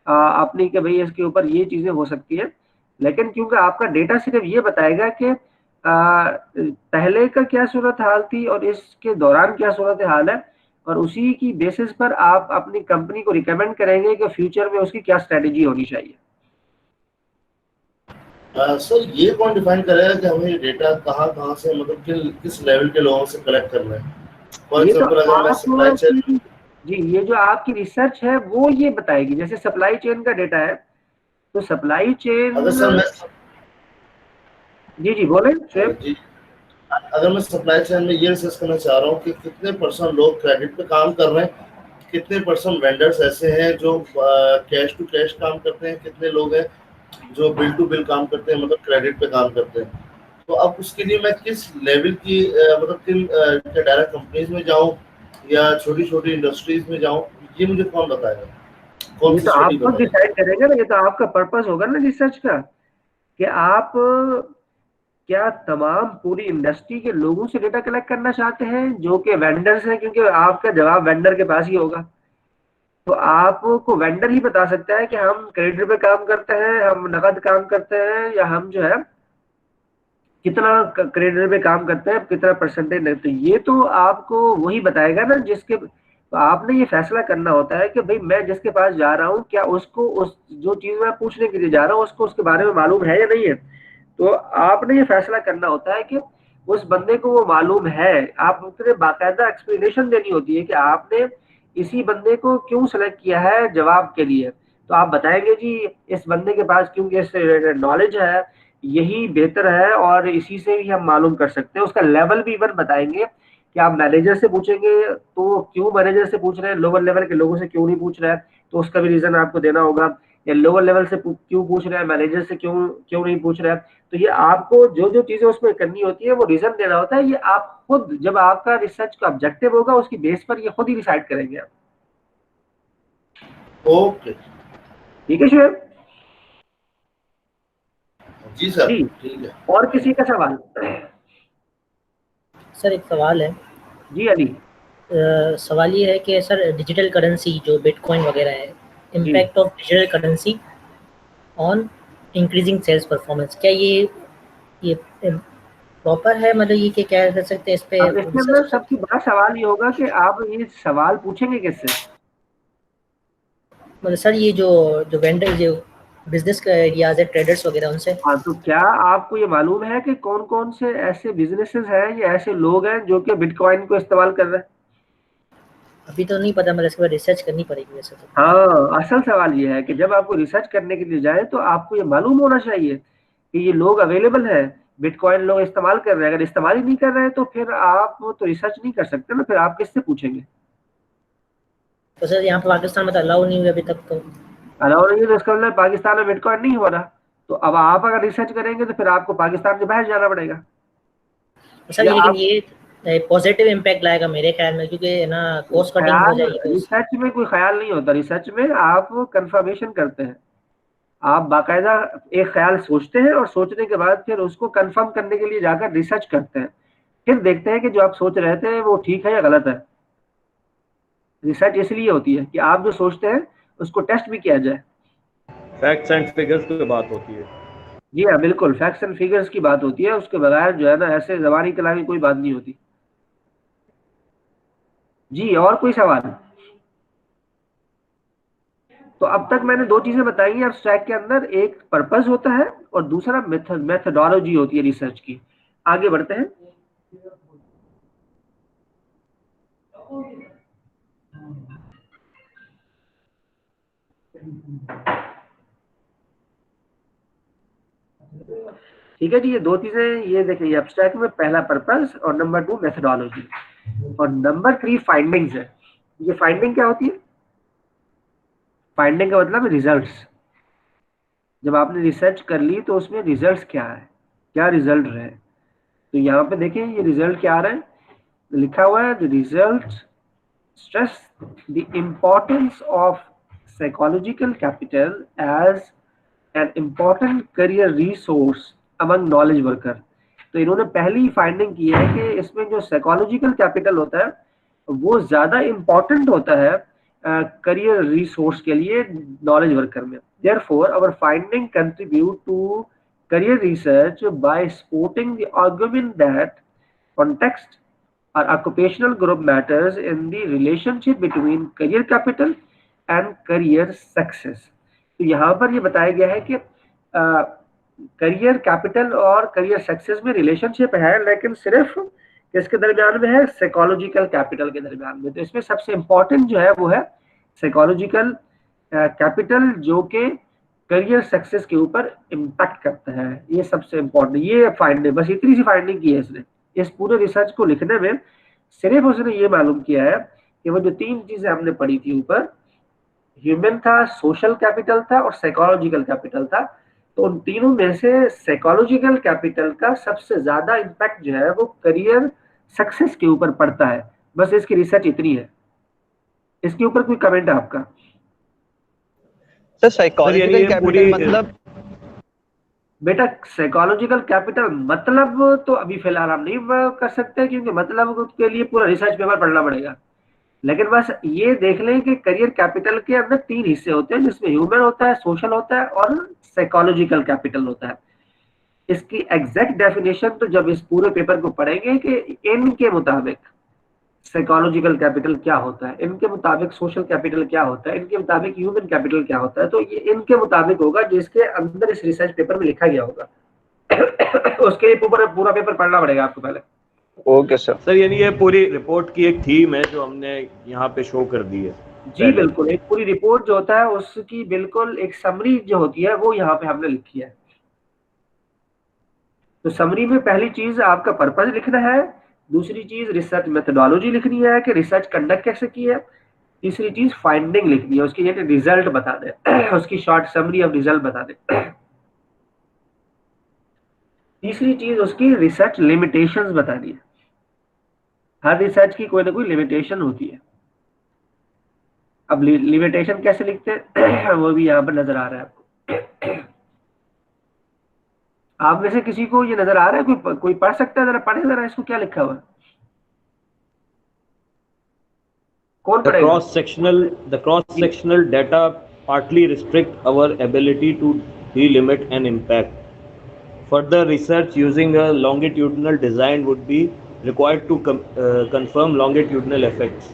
S1: अपनी कि भाई इसके ऊपर ये चीजें हो सकती है, लेकिन क्योंकि आपका डेटा सिर्फ ये बताएगा कि पहले का क्या सूरत हाल थी और इसके दौरान क्या सूरत हाल है, और उसी की बेसिस पर आप अपनी कंपनी को रिकमेंड करेंगे कि फ्यूचर में उसकी क्या स्ट्रेटेजी होनी चाहिए।
S8: सर ये कौन डिफाइन करेगा कि हमें डेटा कहाँ से, मतलब किस लेवल के लोगों से कलेक्ट करना है? फॉर एग्जांपल अगर मैं सप्लाई चेन,
S1: जी ये जो आपकी रिसर्च है वो ये बताएगी, जैसे सप्लाई चेन का डेटा है, तो सप्लाई चेन,
S8: अगर सर मैं
S1: जी बोले
S8: जी, अगर मैं सप्लाई चेन में ये रिसर्च करना चाह रहा हूँ कि कितने % लोग क्रेडिट पे काम कर रहे हैं, कितने % वेंडर्स ऐसे हैं जो कैश टू कैश काम करते हैं, कितने लोग हैं जो बिल टू बिल काम करते हैं, मतलब क्रेडिट पे काम करते हैं, तो अब उसके लिए मैं किस लेवल की मतलब किन डायरेक्ट कंपनीज में जाऊं या छोटी छोटी इंडस्ट्रीज में जाऊं, ये मुझे कौन बताएगा?
S1: ये तो आप खुद डिसाइड करेंगे ना, ये तो आपका पर्पस होगा ना रिसर्च का, कि आप क्या तमाम पूरी इंडस्ट्री के लोगों से डेटा कलेक्ट करना चाहते हैं जो कि वेंडर्स हैं, क्योंकि आपका जवाब वेंडर के पास ही होगा। तो आपको वेंडर ही बता सकता है कि हम क्रेडिट पे काम करते हैं, हम नकद काम करते हैं, या हम जो है कितना क्रेडिट पे काम करते हैं, कितना परसेंटेज लगते हैं। ये तो आपको वही बताएगा ना जिसके, तो आपने ये फैसला करना होता है कि भाई मैं जिसके पास जा रहा हूँ, क्या उसको उस जो चीज मैं पूछने के लिए जा रहा हूँ उसको उसके बारे में मालूम है या नहीं है। तो आपने ये फैसला करना होता है कि उस बंदे को वो मालूम है। आप उतने बाकायदा एक्सप्लेनेशन देनी होती है कि आपने इसी बंदे को क्यों सेलेक्ट किया है जवाब के लिए। तो आप बताएंगे जी इस बंदे के पास क्योंकि इस नॉलेज है, यही बेहतर है, और इसी से ही हम मालूम कर सकते हैं। उसका लेवल भी इवन बताएंगे कि आप मैनेजर से पूछेंगे तो क्यों मैनेजर से पूछ रहे हैं, लोअर लेवल के लोगों से क्यों नहीं पूछ रहे हैं, तो उसका भी रीजन आपको देना होगा। या लोअर लेवल से क्यों पूछ रहे हैं, मैनेजर से क्यों नहीं पूछ रहे हैं। तो ये आपको जो जो चीजें उसमें करनी होती है वो रीजन देना होता है। ये आप खुद, जब आपका रिसर्च का ऑब्जेक्टिव होगा उसकी बेस पर ये खुद ही डिसाइड करेंगे आप।
S8: ओके,
S1: ठीक है शुएब
S8: जी सर, ठीक है।
S1: और किसी का सवाल?
S2: सर एक सवाल है
S1: जी अली।
S2: सवाल ये है कि सर डिजिटल करेंसी जो बिटकॉइन वगैरह है, impact of digital currency on increasing sales performance, क्या ये प्रॉपर है? मतलब ये क्या कर सकते हैं इस पे?
S1: अब इसमें अंदर सबसे बड़ा सवाल ये होगा कि आप ये सवाल पूछेंगे किससे?
S2: मतलब सर ये जो वेंडर जो बिजनेस का आइडियाज है, ट्रेडर्स वगैरह, उनसे।
S1: हाँ, तो क्या आपको ये मालूम है कि कौन कौन से ऐसे बिजनेसेस हैं या ऐसे लोग हैं जो कि बिटकॉइन को इस्तेमाल कर रहे हैं?
S2: अभी तो नहीं पता, मतलब इसके बाद रिसर्च करनी पड़ेगी वैसे तो।
S1: हाँ, असल सवाल ये है कि जब आपको रिसर्च करने के लिए जाए तो आपको ये मालूम होना चाहिए कि ये लोग अवेलेबल है, बिटकॉइन लोग इस्तेमाल कर रहे हैं। अगर इस्तेमाल ही नहीं कर रहे हैं तो फिर आप तो रिसर्च नहीं कर सकते ना, फिर आप किससे पूछेंगे?
S2: तो सर यहाँ पर पाकिस्तान में तो अलाउ नहीं हुआ अभी तक तो।
S1: अलाउ नहीं है तो इसका मतलब पाकिस्तान में बिटकॉइन नहीं हो रहा। तो अब आप अगर रिसर्च करेंगे तो फिर आपको पाकिस्तान से बाहर जाना पड़ेगा।
S2: सर लेकिन ये पॉजिटिव इम्पैक्ट लाएगा मेरे ख्याल में, क्योंकि ना कॉस्ट कटिंग हो जाएगी तो।
S1: रिसर्च में कोई ख्याल नहीं होता, रिसर्च में आप कंफर्मेशन करते हैं, आप बाकायदा एक ख्याल सोचते हैं और सोचने के बाद फिर उसको कंफर्म करने के लिए जाकर रिसर्च करते हैं, फिर देखते हैं कि जो आप सोच रहे थे वो ठीक है या गलत है। रिसर्च इसलिए होती है कि आप जो सोचते हैं उसको टेस्ट भी किया जाए।
S3: फैक्ट्स एंड फिगर्स की बात होती है।
S1: जी हाँ, बिल्कुल फैक्ट्स एंड फिगर्स की बात होती है, उसके बगैर जो है ना ऐसे जबानी कलामी कोई बात नहीं होती। जी, और कोई सवाल? तो अब तक मैंने दो चीजें बताई हैं एब्स्ट्रैक्ट के अंदर, एक पर्पस होता है और दूसरा मेथडोलॉजी होती है रिसर्च की। आगे बढ़ते हैं। ठीक है जी, ये दो चीजें, ये देखिए एब्स्ट्रैक्ट में पहला पर्पस और नंबर 2 मेथडोलॉजी और नंबर 3 फाइंडिंग्स है। ये फाइंडिंग क्या होती है? फाइंडिंग का मतलब रिजल्ट्स। जब आपने रिसर्च कर ली तो उसमें रिजल्ट्स क्या है, क्या रिजल्ट रहे। तो यहाँ पे देखें ये रिजल्ट क्या आ रहा है, लिखा हुआ है the result stress the importance of psychological capital as an important career resource among knowledge worker। तो इन्होंने पहली फाइंडिंग की है कि इसमें जो साइकोलॉजिकल कैपिटल होता है वो ज्यादा इंपॉर्टेंट होता है करियर रिसोर्स के लिए नॉलेज वर्कर में। Therefore our finding contribute to career research by supporting the argument that context or occupational group matters in the relationship between career capital and career success। तो यहाँ पर ये बताया गया है कि करियर कैपिटल और करियर सक्सेस में रिलेशनशिप है, लेकिन सिर्फ किसके दरमियान में है? साइकोलॉजिकल कैपिटल के दरमियान में। तो इसमें सबसे इंपॉर्टेंट जो है वो है साइकोलॉजिकल कैपिटल, जो कि करियर सक्सेस के ऊपर इम्पैक्ट करता है। ये सबसे इंपॉर्टेंट, ये फाइंडिंग, बस इतनी सी फाइंडिंग की है इसने। इस पूरे रिसर्च को लिखने में सिर्फ उसने ये मालूम किया है कि वो जो तीन चीजें हमने पढ़ी थी ऊपर, ह्यूमन था, सोशल कैपिटल था और साइकोलॉजिकल कैपिटल था, तो उन तीनों में से साइकोलॉजिकल कैपिटल का सबसे ज्यादा इम्पैक्ट जो है वो करियर सक्सेस के ऊपर पड़ता है। बस इसकी रिसर्च इतनी है। इसके ऊपर कोई कमेंट है आपका?
S5: सर साइकोलॉजिकल कैपिटल मतलब?
S1: बेटा साइकोलॉजिकल कैपिटल मतलब तो अभी फिलहाल हम नहीं कर सकते, क्योंकि मतलब के लिए पूरा रिसर्च पेपर पढ़ना पड़ेगा। लेकिन बस ये देख लें कि करियर कैपिटल के अंदर तीन हिस्से होते हैं, जिसमें ह्यूमन होता है, सोशल होता है और साइकोलॉजिकल कैपिटल होता है। इसकी एग्जैक्ट डेफिनेशन तो जब इस पूरे पेपर को पढ़ेंगे कि इनके मुताबिक साइकोलॉजिकल कैपिटल क्या होता है, इनके मुताबिक सोशल कैपिटल क्या होता है, इनके मुताबिक ह्यूमन कैपिटल क्या होता है, तो ये इनके मुताबिक होगा जिसके अंदर इस रिसर्च पेपर में लिखा गया होगा। उसके लिए पूरा पेपर पढ़ना पड़ेगा आपको पहले।
S5: Okay sir.
S3: यानी ये पूरी रिपोर्ट की एक थीम है जो हमने यहाँ पे शो कर दी है।
S1: जी बिल्कुल, एक पूरी रिपोर्ट जो होता है उसकी बिल्कुल एक समरी जो होती है वो यहाँ पे हमने लिखी है। तो समरी में पहली चीज आपका पर्पस लिखना है, दूसरी चीज रिसर्च मेथोडोलॉजी लिखनी है कि रिसर्च कंडक्ट कैसे की है, तीसरी चीज फाइंडिंग लिखनी है, उसकी यानी रिजल्ट बता दे, उसकी शॉर्ट समरी ऑफ रिजल्ट बता दे। तीसरी चीज उसकी रिसर्च लिमिटेशंस बतानी है। हर रिसर्च की कोई ना कोई लिमिटेशन होती है। अब लिमिटेशन कैसे लिखते हैं वो भी यहाँ पर नजर आ रहा है आपको। आप में से किसी को ये नजर आ रहा है? कोई पढ़ सकता है? जरा पढ़े जरा इसको, क्या लिखा हुआ है। कौन
S3: The
S1: पढ़ेगा?
S3: cross-sectional data partly restrict our ability to delimit an impact. Further research using a longitudinal design would be required to confirm longitudinal effects.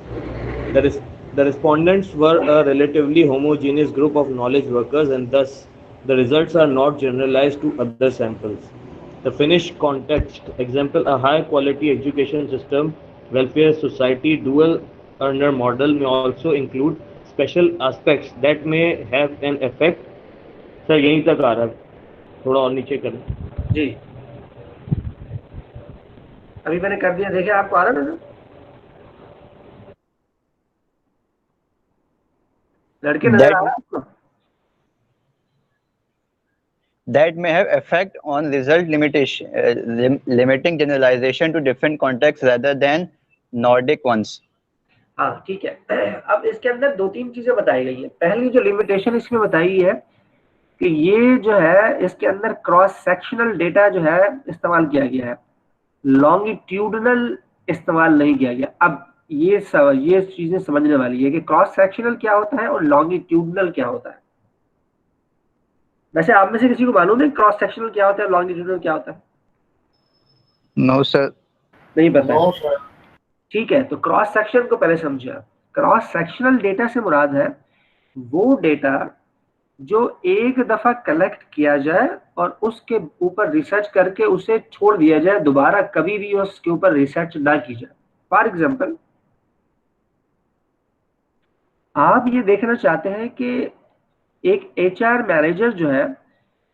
S3: The respondents were a relatively homogeneous group of knowledge workers, and thus the results are not generalized to other samples. The Finnish context example, a high quality education system, welfare society, dual earner model may also include special aspects that may have an effect. Sir यहीं तक आ रहा है, थोड़ा और नीचे करें
S1: जी। अभी मैंने कर दिया, देखिए आपको आ रहा है ना? लड़के नजर आ रहा है आपको?
S5: That may have effect on result limitation, limiting generalization to different contexts rather than Nordic ones.
S1: हाँ ठीक है। अब इसके अंदर 2-3 चीजें बताई गई है। पहली जो लिमिटेशन इसमें बताई है कि ये जो है इसके अंदर क्रॉस सेक्शनल डेटा जो है इस्तेमाल किया गया है, लॉन्गिट्यूडनल इस्तेमाल नहीं किया गया। अब ये चीजें समझने वाली है कि क्रॉस सेक्शनल क्या होता है और लॉन्गिट्यूडनल क्या होता है। वैसे आप में से किसी को मालूम है क्रॉस सेक्शनल क्या होता है, लॉन्गिट्यूडनल क्या होता है?
S5: नो सर,
S1: नहीं पता। ठीक है, तो क्रॉस सेक्शन को पहले समझिए। क्रॉस सेक्शनल डेटा से मुराद है वो डेटा जो एक दफा कलेक्ट किया जाए और उसके ऊपर रिसर्च करके उसे छोड़ दिया जाए, दोबारा कभी भी उसके ऊपर रिसर्च ना की जाए। फॉर एग्जाम्पल, आप ये देखना चाहते हैं कि एक HR मैनेजर जो है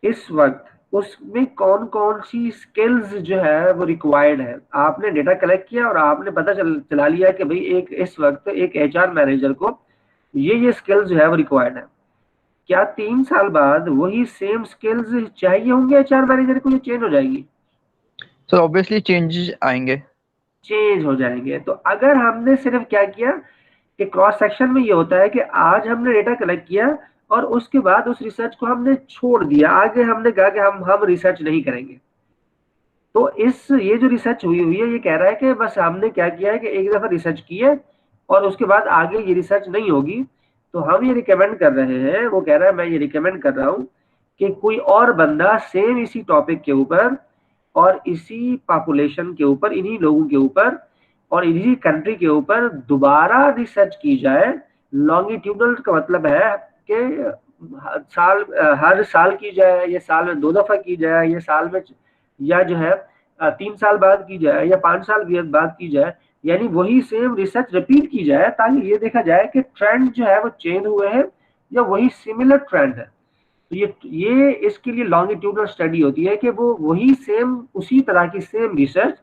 S1: इस वक्त उसमें कौन कौन सी स्किल्स जो है वो रिक्वायर्ड है। आपने डेटा कलेक्ट किया और आपने पता चला लिया कि भाई इस वक्त एक HR मैनेजर को ये स्किल्स जो है वो रिक्वायर्ड है। क्या 3 साल बाद वही सेम स्किल्स चाहिए होंगे HR मैनेजर को, ये चेंज हो जाएगी?
S5: सो ऑब्वियसली चेंजेस आएंगे,
S1: चेंज हो जाएंगे। तो अगर हमने सिर्फ क्या किया कि क्रॉस सेक्शन में ये होता है कि आज हमने डेटा कलेक्ट किया और उसके बाद उस रिसर्च को हमने छोड़ दिया, आगे हमने कहा कि हम रिसर्च नहीं करेंगे। तो ये जो रिसर्च हुई है ये कह रहा है कि बस हमने क्या किया है कि एक दफा रिसर्च की है और उसके बाद आगे ये रिसर्च नहीं होगी। तो हम ये रिकमेंड कर रहे हैं, वो कह रहा है मैं ये रिकमेंड कर रहा हूँ कि कोई और बंदा सेम इसी टॉपिक के ऊपर और इसी पॉपुलेशन के ऊपर, इन्हीं लोगों के ऊपर और इसी कंट्री के ऊपर दोबारा रिसर्च की जाए। लॉन्गिट्यूडनल का मतलब है कि हर साल की जाए, या साल में 2 दफा की जाए, या साल में, या जो है 3 साल बाद की जाए, या 5 साल बाद की जाए, यानी वही सेम रिसर्च रिपीट की जाए ताकि ये देखा जाए कि ट्रेंड जो है वो चेंज हुए हैं या वही सिमिलर ट्रेंड है। तो ये इसके लिए लॉन्गिट्यूडनल स्टडी होती है कि वो वही सेम उसी तरह की सेम रिसर्च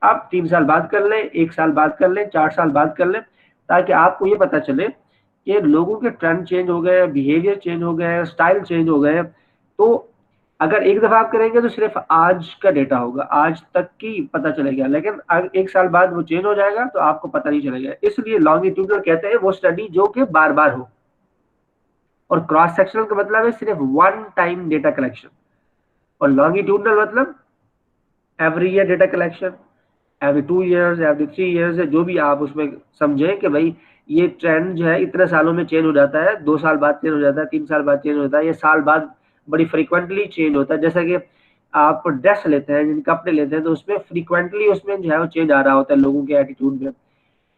S1: आप 3 साल बाद कर लें, 1 साल बाद कर लें, 4 साल बाद कर लें, ताकि आपको ये पता चले कि लोगों के ट्रेंड चेंज हो गए, बिहेवियर चेंज हो गए, स्टाइल चेंज हो गए। तो अगर एक दफा आप करेंगे तो सिर्फ आज का डेटा होगा, आज तक की पता चलेगा, लेकिन अगर 1 साल बाद वो चेंज हो जाएगा तो आपको पता नहीं चलेगा। इसलिए लॉन्गिट्यूडनल कहते हैं वो स्टडी जो कि बार बार हो। और क्रॉस सेक्शनल का मतलब है सिर्फ वन टाइम डेटा कलेक्शन, और लॉन्गिट्यूडनल मतलब every year data collection, every 2 years, every 3 years, जो भी आप उसमें समझे कि भाई ये ट्रेंड जो है इतने सालों में चेंज हो जाता है, 2 साल बाद चेंज हो जाता है, 3 साल बाद चेंज होता है, या साल बाद बड़ी फ्रीक्वेंटली चेंज होता है। जैसे कि आप ड्रेस लेते हैं, जिन कपड़े लेते हैं, तो उसमें फ्रीक्वेंटली उसमें जो है वो चेंज आ रहा होता है लोगों के एटीट्यूड में,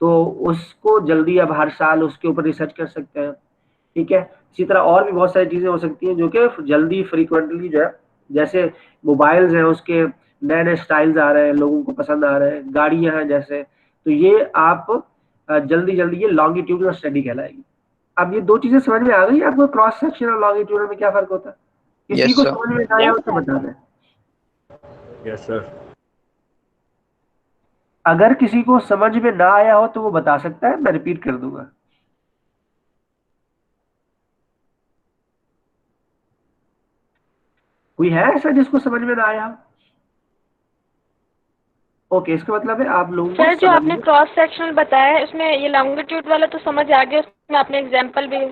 S1: तो उसको जल्दी अब हर साल उसके ऊपर रिसर्च कर सकते हैं। ठीक है, इसी तरह और भी बहुत सारी चीजें हो सकती हैं जो कि जल्दी फ्रीक्वेंटली जो है, जैसे मोबाइल्स हैं उसके नए नए स्टाइल्स आ रहे हैं, लोगों को पसंद आ रहे हैं, गाड़ियां हैं जैसे, तो ये आप जल्दी ये लॉन्गिट्यूडनल स्टडी कहलाएगी। अब ये 2 चीजें समझ में आ गई आपको, क्रॉस सेक्शन और लॉन्गिट्यूडनल में क्या फर्क होता है? किसी को समझ में ना आया हो तो बता दें।
S3: Yes sir.
S1: अगर किसी को समझ में ना आया हो तो वो बता सकता है, मैं रिपीट कर दूंगा। कोई है ऐसा जिसको समझ में ना आया? ओके, इसका मतलब है आप लोगों को
S12: सर जो आपने क्रॉस सेक्शनल बताया है उसमें ये लॉन्गिट्यूड वाला तो समझ आ गया, उसमें आपने एग्जांपल भी।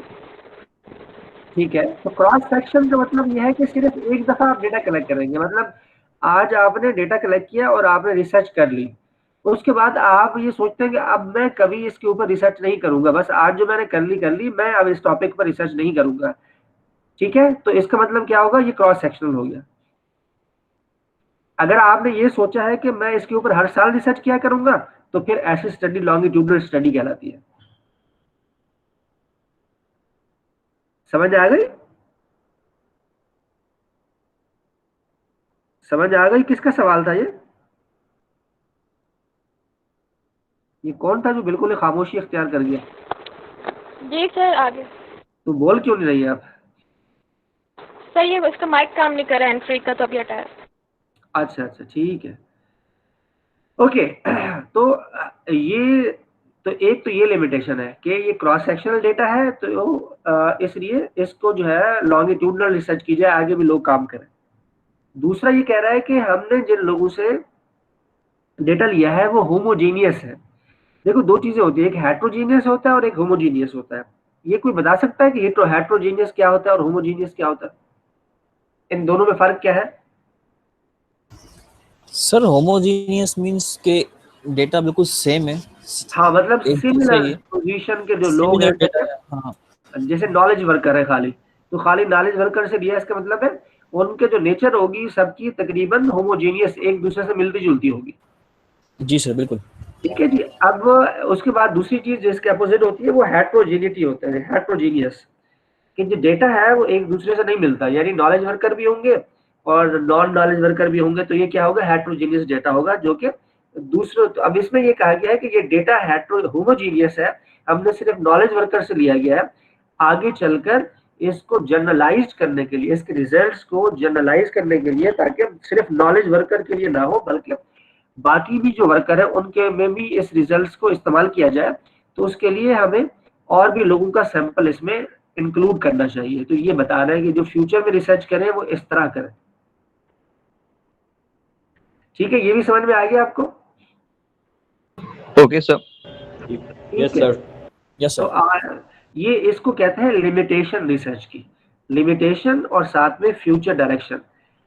S1: ठीक है, तो क्रॉस सेक्शन का मतलब यह है कि सिर्फ एक दफा आप डेटा कलेक्ट करेंगे। मतलब आज आपने डेटा कलेक्ट किया और आपने रिसर्च कर ली, उसके बाद आप ये सोचते हैं कि अब मैं कभी इसके ऊपर रिसर्च नहीं करूंगा, बस आज जो मैंने कर ली, मैं अब इस टॉपिक पर रिसर्च नहीं करूंगा। ठीक है, तो इसका मतलब क्या होगा, ये क्रॉस सेक्शनल हो गया। अगर आपने ये सोचा है कि मैं इसके ऊपर हर साल रिसर्च किया करूंगा, तो फिर ऐसी स्टडी लॉन्गिट्यूडनल स्टडी कहलाती है। समझ आ गई? समझ आ गई? किसका सवाल था ये कौन था जो बिल्कुल ही खामोशी अख्तियार कर गया?
S12: जी सर आगे।
S1: तो बोल क्यों नहीं रही आप?
S12: सर ये इसका माइक काम नहीं कर रहा है एंट्री का, तो अभी हटाया।
S1: अच्छा अच्छा ठीक है, ओके। तो ये तो एक तो ये लिमिटेशन है कि ये क्रॉस सेक्शनल डेटा है, तो इसलिए इसको जो है लॉन्गिट्यूडनल रिसर्च की जाए, आगे भी लोग काम करें। दूसरा ये कह रहा है कि हमने जिन लोगों से डेटा लिया है वो होमोजीनियस है। देखो दो चीजें होती है, एक हेट्रोजीनियस होता है और एक होमोजीनियस होता है। ये कोई बता सकता है कि हेट्रोजीनियस क्या होता है और होमोजीनियस क्या होता है? इन दोनों में फर्क क्या है?
S6: सर होमोजीनियस मींस के डेटा बिल्कुल सेम है।
S1: हाँ, मतलब
S6: एक
S1: सिमिलर
S6: जैसे
S1: पोजीशन के जो लोग हैं,
S6: डेटा है। हाँ
S1: जैसे नॉलेज वर्कर है खाली, तो खाली नॉलेज वर्कर से लिया, इसका मतलब है उनके जो नेचर होगी सबकी तकरीबन होमोजीनियस, एक दूसरे से मिलती जुलती होगी।
S6: जी सर बिल्कुल।
S1: ठीक है जी। अब उसके बाद दूसरी चीज जिसके अपोजिट होती है वो हेट्रोजीनिटी होता है, हेट्रोजीनियस, कि जो डेटा है वो एक दूसरे से नहीं मिलता, यानी नॉलेज वर्कर भी होंगे और नॉन नॉलेज वर्कर भी होंगे, तो ये क्या होगा, हेट्रोजीनियस डेटा होगा, जो कि दूसरे। तो अब इसमें ये कहा गया है कि ये डेटा होमोजीनियस है, हमने सिर्फ नॉलेज वर्कर से लिया गया है। आगे चलकर इसको जनरलाइज करने के लिए, इसके रिजल्ट्स को जनरलाइज करने के लिए, ताकि सिर्फ नॉलेज वर्कर के लिए ना हो बल्कि बाकी भी जो वर्कर है उनके में भी इस रिजल्ट्स को इस्तेमाल किया जाए, तो उसके लिए हमें और भी लोगों का सैंपल इसमें इंक्लूड करना चाहिए। तो ये बता रहे हैं कि जो फ्यूचर में रिसर्च करें वो इस तरह करें। ठीक है, ये भी समझ में आ गया आपको?
S5: Okay sir.
S3: Yes sir.
S6: Yes
S1: तो
S6: सर।
S1: ये इसको कहते हैं लिमिटेशन रिसर्च की, लिमिटेशन और साथ में फ्यूचर डायरेक्शन।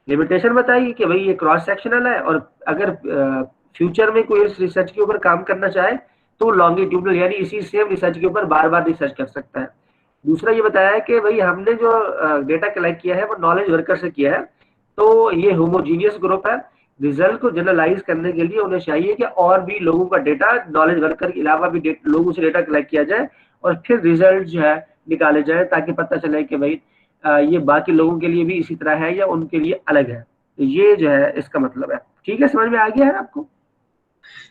S1: लिमिटेशन बताइए कि भाई ये क्रॉस सेक्शनल है, और अगर फ्यूचर में कोई इस रिसर्च के ऊपर काम करना चाहे तो लॉन्गिट्यूडनल, यानी इसी सेम रिसर्च के ऊपर बार बार रिसर्च कर सकता है। दूसरा ये बताया है कि भाई हमने जो डेटा कलेक्ट किया है वो नॉलेज वर्कर से किया है, तो ये होमोजीनियस ग्रुप है। रिजल्ट को जनरलाइज करने के लिए उन्हें चाहिए कि और भी लोगों का डेटा, नॉलेज वर्कर के अलावा भी लोगों से डेटा कलेक्ट किया जाए और फिर रिजल्ट जो है निकाले जाए, ताकि पता चले कि भाई ये बाकी लोगों के लिए भी इसी तरह है या उनके लिए अलग है। तो ये जो है इसका मतलब है। ठीक है, समझ में आ गया है आपको?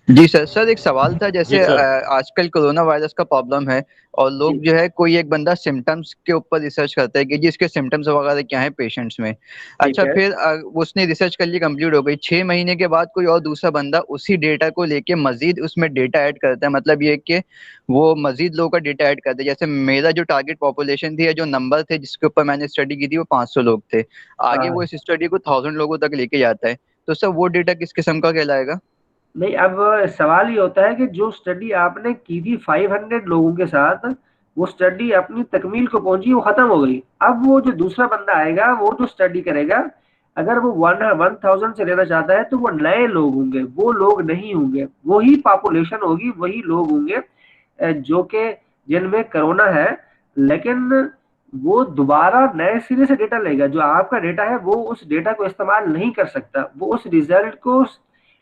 S5: जी सर। सर एक सवाल था, जैसे
S3: जी सर।
S5: आजकल कोरोना वायरस का प्रॉब्लम है और लोग जो है, कोई एक बंदा सिम्टम्स के ऊपर रिसर्च करता है कि जी इसके सिम्टम्स वगैरह क्या है पेशेंट्स में। अच्छा,
S1: है।
S5: फिर उसने रिसर्च कर ली, कंप्लीट हो गई, 6 महीने के बाद कोई और दूसरा बंदा उसी डेटा को लेके मजीद उसमें डेटा ऐड करता है। मतलब ये कि वो मजीद लोगों का डेटा ऐड करता है। जैसे मेरा जो टारगेट पॉपुलेशन थी या जो नंबर थे जिसके ऊपर मैंने स्टडी की थी वो 500 लोग थे, आगे वो इस स्टडी को 1000 लोगों तक लेके जाता है, तो सर वो डेटा किस किस्म का कहलाएगा?
S1: नहीं, अब सवाल ये होता है कि जो स्टडी आपने की थी 500 लोगों के साथ, वो स्टडी अपनी तकमील को पहुंची, वो खत्म हो गई। अब वो जो दूसरा बंदा आएगा, वो जो स्टडी करेगा, अगर वो 1000 से लेना चाहता है तो वो नए लोग होंगे, वो लोग नहीं होंगे, वही पॉपुलेशन होगी, वही लोग होंगे जो कि जिनमें कोरोना है, लेकिन वो दोबारा नए सिरे से डेटा लेगा। जो आपका डेटा है वो उस डेटा को इस्तेमाल नहीं कर सकता, वो उस रिजल्ट को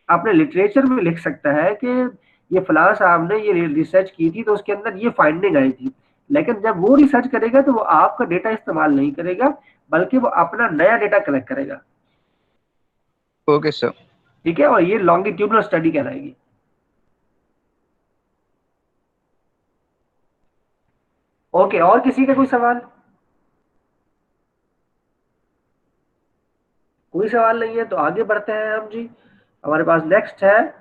S1: अपने लिटरेचर में लिख सकता है कि ये फलां साहब ने ये रिसर्च की थी तो उसके अंदर ये फाइंडिंग आई थी, लेकिन जब वो रिसर्च करेगा तो वो आपका डेटा इस्तेमाल नहीं करेगा, बल्कि वो अपना नया डेटा कलेक्ट करेगा।
S5: Okay sir.
S1: ठीक है, और ये लॉन्गिट्यूडनल स्टडी कहलाएगी। ओके, और किसी का कोई सवाल? कोई सवाल नहीं है तो आगे बढ़ते हैं हम जी। हमारे पास नेक्स्ट है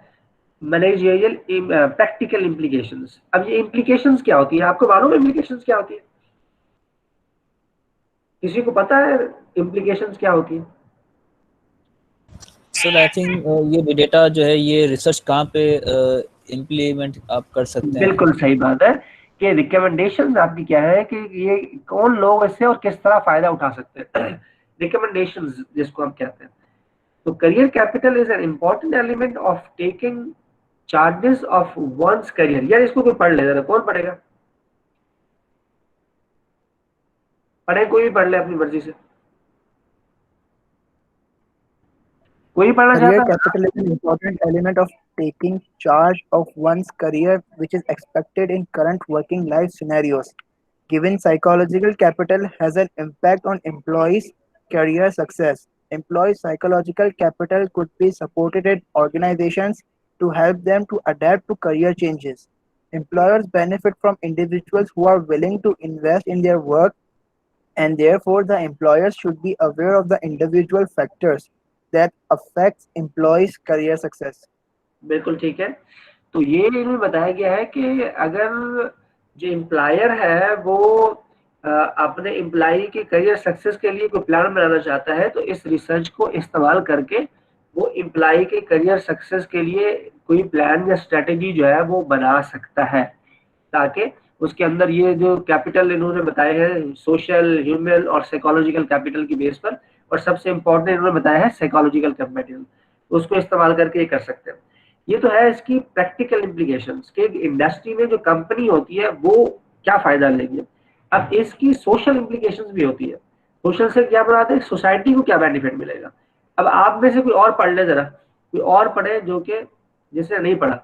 S1: मैनेजरियल प्रैक्टिकल इम्प्लीकेशंस। अब ये इम्प्लीकेशंस क्या होती है, आपको मालूम है इम्प्लीकेशंस क्या होती है? किसी को पता है इम्प्लीकेशंस क्या होती है?
S6: सर आई थिंक ये डेटा जो है ये रिसर्च कहाँ पे इम्प्लीमेंट आप कर सकते हैं?
S1: बिल्कुल सही बात है कि रिकमेंडेशंस आपकी क्या है कि ये कौन लोग इससे और किस तरह फायदा उठा सकते हैं। रिकमेंडेशंस जिसको हम कहते हैं। तो career capital is an important element of taking charges of one's career, यार इसको कोई पढ़ ले जरा, कौन पढ़ेगा? पढ़े, कोई भी पढ़ ले अपनी मर्जी से, कोई पढ़ना
S7: Career
S1: चाहता है?
S7: capital is an important element of taking charge of one's career, which is expected in current working life scenarios. Given psychological capital has an impact on employees' career success. Employee psychological capital could be supported in organizations to help them to adapt to career changes. Employers benefit from individuals who are willing to invest in their work, and therefore the employers should be aware of the individual factors that affects employees' career success.
S1: बिल्कुल ठीक है। तो ये इन्हें बताया गया है कि अगर जो एम्प्लॉयर है वो अपने एम्प्लॉई के करियर सक्सेस के लिए कोई प्लान बनाना चाहता है, तो इस रिसर्च को इस्तेमाल करके वो एम्प्लॉई के करियर सक्सेस के लिए कोई प्लान या स्ट्रेटेजी जो है वो बना सकता है, ताकि उसके अंदर ये जो कैपिटल इन्होंने बताए हैं सोशल, ह्यूमन और साइकोलॉजिकल कैपिटल की बेस पर, और सबसे इम्पोर्टेंट इन्होंने बताया है साइकोलॉजिकल कैपिटल, उसको इस्तेमाल करके ये कर सकते हैं। ये तो है इसकी प्रैक्टिकल इम्प्लीकेशंस कि इंडस्ट्री में जो कंपनी होती है वो क्या फायदा लेगी। अब इसकी सोशल इम्प्लीकेशंस भी होती है। सोशल से क्या बनाते हैं, सोसाइटी को क्या बेनिफिट मिलेगा। अब आप में से कोई और पढ़ ले जरा, कोई और पढ़े जो कि जिसने नहीं पढ़ा,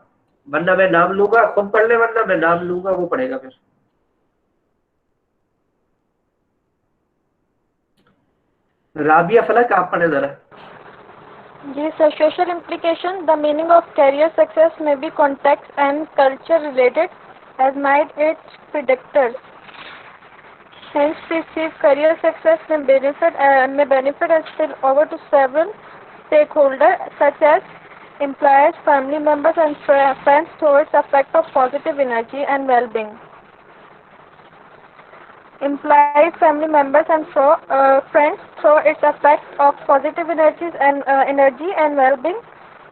S1: वरना मैं नाम लूंगा, खुद पढ़ ले, वरना मैं नाम लूंगा, वो पढ़ेगा फिर। राबिया फलक, आप पढ़े जरा।
S12: Yes, sir. Social implication. The meaning of career success may be context and culture related, as might its predictors. Hence, perceived career success may benefit and spill over to several stakeholders, such as employers, family members, and friends towards effect of positive energy and well-being. Employees, family members, and friends through its effect of positive energy and well-being.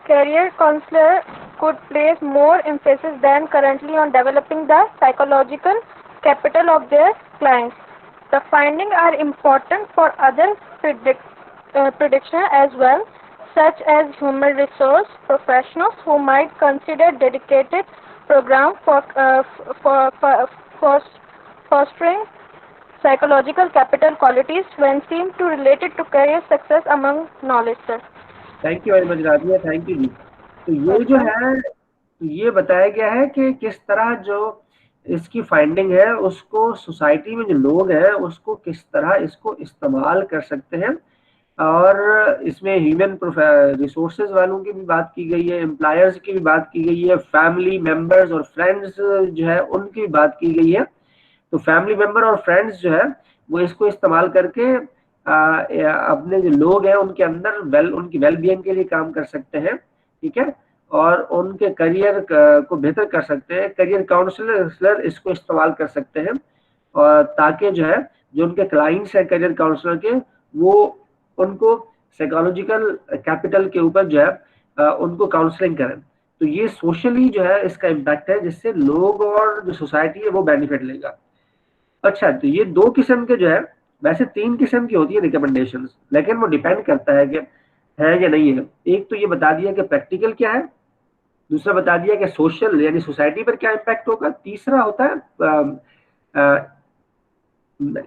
S12: Career counselor could place more emphasis than currently on developing the psychological capital of their clients. The findings are important for other prediction as well, such as human resource professionals who might consider dedicated program for fostering psychological capital qualities when seen to related to career success among knowledge, sir.
S1: Thank you very much Rabia, thank you जी। तो ये जो है ये बताया गया है कि किस तरह जो इसकी फाइंडिंग है उसको सोसाइटी में जो लोग हैं उसको किस तरह इसको इस्तेमाल कर सकते हैं, और इसमें ह्यूमन रिसोर्सेज वालों की भी बात की गई है, एम्प्लॉयर्स की भी बात की गई है, फैमिली मेंबर्स और फ्रेंड्स जो है उनकी भी बात की गई है। तो फैमिली मेंबर और फ्रेंड्स जो है वो इसको इस्तेमाल करके अपने जो लोग हैं उनके अंदर उनकी वेलबीइंग के लिए काम कर सकते हैं, ठीक है, और उनके करियर को बेहतर कर सकते हैं। करियर काउंसलर इसको इस्तेमाल कर सकते हैं, और ताकि जो है जो उनके क्लाइंट्स हैं करियर काउंसलर के, वो उनको साइकोलॉजिकल कैपिटल के ऊपर जो है उनको काउंसलिंग करें। तो ये सोशली जो है इसका इम्पैक्ट है, जिससे लोग और जो सोसाइटी है वो बेनिफिट लेगा। अच्छा, तो ये दो किस्म के जो है, वैसे 3 किस्म की होती है रिकमेंडेशंस, लेकिन वो डिपेंड करता है कि है या नहीं है। एक तो ये बता दिया कि प्रैक्टिकल क्या है, दूसरा बता दिया कि सोशल यानी सोसाइटी पर क्या इम्पैक्ट होगा, तीसरा होता है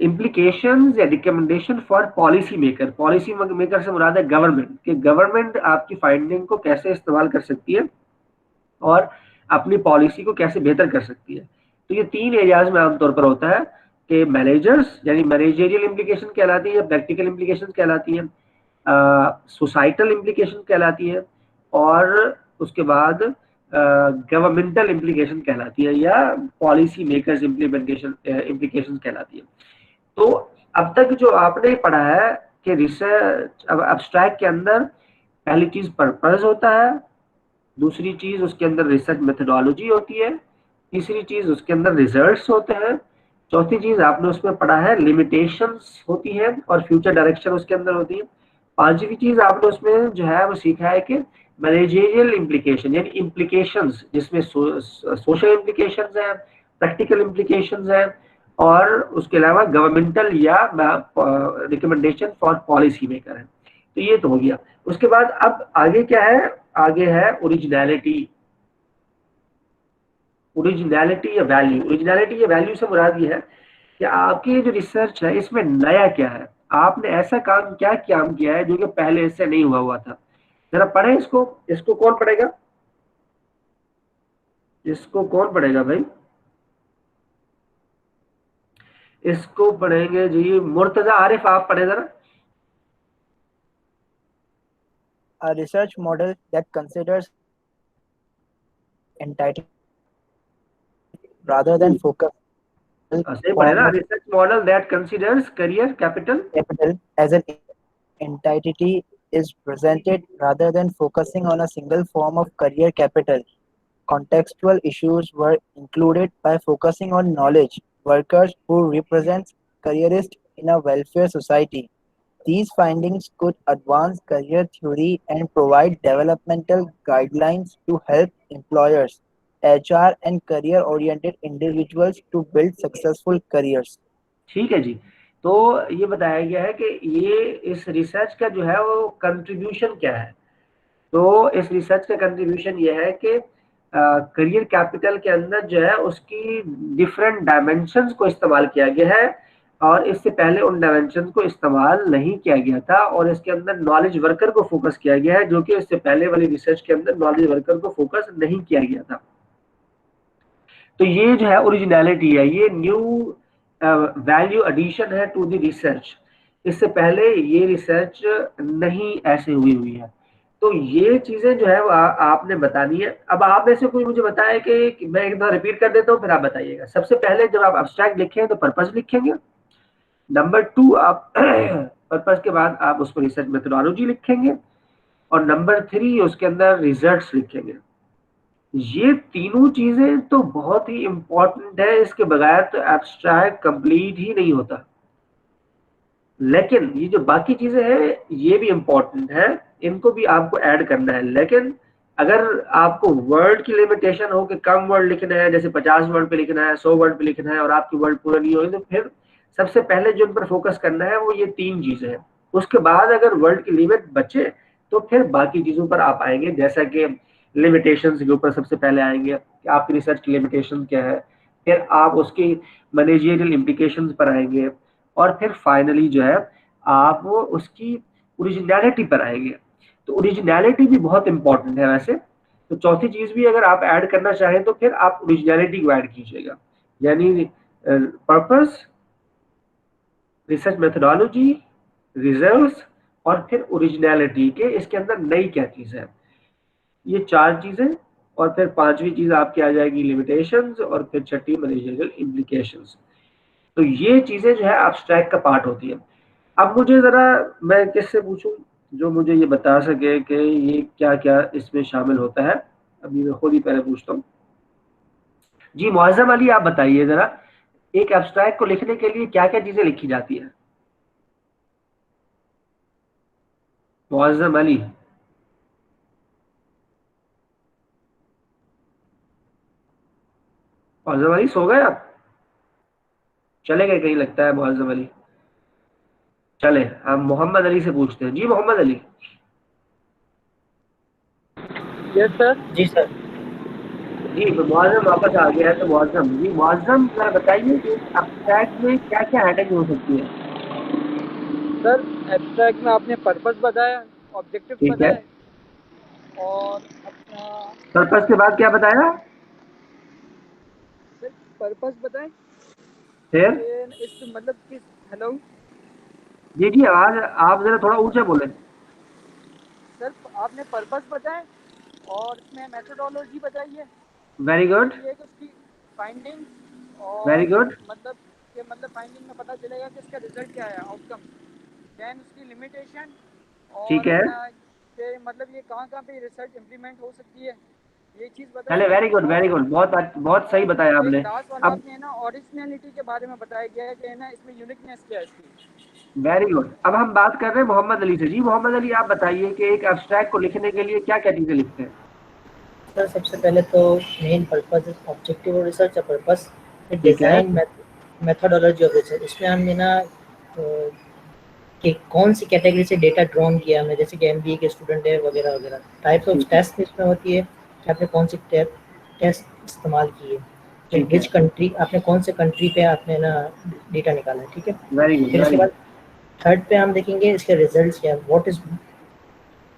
S1: इम्प्लीकेशंस या recommendation for policy maker. Policy maker से मुराद है गवर्नमेंट, कि गवर्नमेंट आपकी फाइंडिंग को कैसे इस्तेमाल कर सकती है और अपनी पॉलिसी को कैसे बेहतर कर सकती है। तो ये 3 एरियाज में आमतौर पर होता है कि मैनेजर्स यानी मैनेजरियल इम्प्लीकेशन कहलाती है, प्रैक्टिकल इम्प्लीकेशन कहलाती है, सोसाइटल इम्प्लीकेशन कहलाती है, और उसके बाद गवर्नमेंटल इम्प्लीकेशन कहलाती है, या पॉलिसी मेकर्स इम्प्लीकेशन कहलाती है। तो अब तक जो आपने पढ़ा है कि रिसर्च अब एब्स्ट्रैक्ट के अंदर पहली चीज पर्पस होता है, दूसरी चीज उसके अंदर रिसर्च मेथोडोलॉजी होती है, तीसरी चीज उसके अंदर रिजल्ट्स होते हैं, चौथी चीज आपने उसमें पढ़ा है लिमिटेशंस होती है और फ्यूचर डायरेक्शन उसके अंदर होती है, पांचवी चीज आपने उसमें जो है वो सीखा है कि मैनेजरियल इम्प्लीकेशन यानी इम्प्लीकेशंस, जिसमें सोशल इम्प्लीकेशंस हैं, प्रैक्टिकल इम्प्लीकेशंस हैं, और उसके अलावा गवर्नमेंटल या रिकमेंडेशन फॉर पॉलिसी मेकर है। तो ये तो हो गया। उसके बाद अब आगे क्या है, आगे है ओरिजिनलिटी। ओरिजिनलिटी या वैल्यू। ओरिजिनलिटी या वैल्यू से मुराद ये है कि आपकी ये जो रिसर्च है इसमें नया क्या है, आपने ऐसा काम किया है जो कि पहले इससे नहीं हुआ था। जरा पढ़े इसको। इसको कौन पढ़ेगा? इसको कौन पढ़ेगा भाई? इसको पढ़ेंगे जी मुर्तजा आरिफ, आप पढ़े जरा।
S7: A research model that considers entitlement rather than focus
S1: सही पढ़े ना? Research model that considers career capital
S7: as an entity is presented rather than focusing on a single form of career capital. Contextual issues were included by focusing on knowledge workers who represent careerists in a welfare society. These findings could advance career theory and provide developmental guidelines to help employers, HR, and career oriented individuals to build successful careers.
S1: ठीक है जी। तो ये बताया गया है कि ये इस रिसर्च का जो है वो कंट्रीब्यूशन क्या है। तो इस रिसर्च का कंट्रीब्यूशन ये है कि करियर कैपिटल के अंदर जो है उसकी डिफरेंट डायमेंशंस को इस्तेमाल किया गया है और इससे पहले उन डायमेंशंस को इस्तेमाल नहीं किया गया था और इसके अंदर नॉलेज वर्कर को फोकस किया गया है, जो कि इससे पहले वाली रिसर्च के अंदर नॉलेज वर्कर को फोकस नहीं किया गया था। तो ये जो है ओरिजिनलिटी है, ये न्यू वैल्यू एडिशन है टू द रिसर्च। इससे पहले ये रिसर्च नहीं ऐसे हुई है। तो ये चीजें जो है वो आपने बतानी है। अब आप में से कोई मुझे बताए कि मैं एक बार रिपीट कर देता हूँ, फिर आप बताइएगा। सबसे पहले जब आप एब्स्ट्रैक्ट लिखें तो पर्पस लिखेंगे। नंबर 2 आप पर्पस के बाद आप उसको रिसर्च मेथोडोलॉजी लिखेंगे और नंबर 3 उसके अंदर रिजल्ट्स लिखेंगे। ये तीनों चीजें तो बहुत ही इंपॉर्टेंट है, इसके बगैर तो एब्स्ट्रैक्ट कंप्लीट ही नहीं होता। लेकिन ये जो बाकी चीजें हैं ये भी इंपॉर्टेंट है, इनको भी आपको ऐड करना है। लेकिन अगर आपको वर्ड की लिमिटेशन हो कि कम वर्ड लिखना है, जैसे 50 वर्ड पे लिखना है, 100 वर्ड पे लिखना है और आपकी वर्ड पूरा नहीं होगी, तो फिर सबसे पहले जो इन पर फोकस करना है वो ये 3 चीजें हैं। उसके बाद अगर वर्ड की लिमिट बचे तो फिर बाकी चीजों पर आप आएंगे, जैसा कि लिमिटेशन के ऊपर सबसे पहले आएंगे कि आपकी रिसर्च की लिमिटेशन क्या है, फिर आप उसकी मैनेजरियल इम्प्लीकेशंस पर आएंगे और फिर फाइनली जो है आप वो उसकी ओरिजिनलिटी पर आएंगे। तो ओरिजिनलिटी भी बहुत इंपॉर्टेंट है वैसे। तो चौथी चीज भी अगर आप ऐड करना चाहें तो फिर आप ओरिजिनलिटी को ऐड कीजिएगा, यानी पर्पस, रिसर्च मेथोडोलॉजी, रिजल्ट्स और फिर ओरिजिनलिटी के इसके अंदर नई क्या चीज है। ये 4 चीजें और फिर 5वीं चीज आपकी आ जाएगी लिमिटेशंस और फिर 6ठी मैनेजरियल इम्प्लीकेशंस। तो ये चीजें जो है एब्स्ट्रैक्ट का पार्ट होती है। अब मुझे जरा, मैं किससे पूछूं जो मुझे ये बता सके कि ये क्या क्या इसमें शामिल होता है। अभी मैं खुद ही पहले पूछता हूँ जी। मुअज़्ज़म अली आप बताइए जरा, एक एब्स्ट्रैक्ट को लिखने के लिए क्या क्या चीजें लिखी जाती है? मुअज़्ज़म अली। मुअज़्ज़म अली सो गए आप? चले गए कहीं लगता है मुअज़्ज़म अली। चले हम मोहम्मद अली से पूछते हैं। जी मोहम्मद अली।
S9: Yes sir.
S2: जी सर।
S1: जी मुअज़्ज़म वापस आ गया है। तो मुअज़्ज़म जी, मुअज़्ज़म जरा बताइए कि एब्स्ट्रैक्ट में क्या क्या हेडिंग हो सकती है?
S9: सर एब्स्ट्रैक्ट में आपने पर्पस बताया, ऑब्जेक्टिव बताया और अपना
S1: पर्पस के बाद क्या बताया?
S9: सर पर्पस बताएं,
S1: फिर
S9: इस मतलब किस, हेलो
S1: जी आवाज आप जरा थोड़ा ऊंचा बोले।
S9: सर आपने पर्पस बताएं और इसमें मेथोडोलॉजी बताई है।
S1: Very good.
S9: ये कि उसकी फाइंडिंग और
S1: वेरी गुड।
S9: मतलब फाइंडिंग में पता चलेगा कि इसका रिजल्ट क्या है, आउटकम। देन उसकी लिमिटेशन और
S1: ठीक है।
S9: कि मतलब ये कहाँ पे रिसर्च इम्प्लीमेंट हो सकती है, ये चीज़
S1: चले वेरी गुड बहुत सही बताया आपने।
S9: लास्ट वाला आपने ना ओरिजिनलिटी के बारे में बताया गया है कि ना इसमें यूनिकनेस क्या है इसकी।
S1: Very good. अब हम बात कर रहे हैं मोहम्मद अली से। जी मोहम्मद अली आप बताइए कि एक एब्स्ट्रैक्ट को लिखने के लिए क्या क्या चीजें लिखते हैं?
S2: सर सबसे पहले तो मेन पर्पस, ऑब्जेक्टिव और रिसर्च का पर्पस, फिर डिजाइन, मेथोडोलॉजी ऑफ रिसर्च। इसमें हमने ना कि कौन सी कैटेगरी से डेटा ड्रॉन किया हमने, जैसे कि MBA के स्टूडेंट है वगैरह वगैरह। टाइप्स ऑफ टेस्ट इसमें होती है कि आपने कौन सी टेस्ट इस्तेमाल की है, विच कंट्री, आपने कौन से कंट्री पे आपने ना डेटा निकाला है, ठीक है। फिर इसके बाद थर्ड पे हम देखेंगे इसके रिजल्ट्स क्या है, व्हाट इज,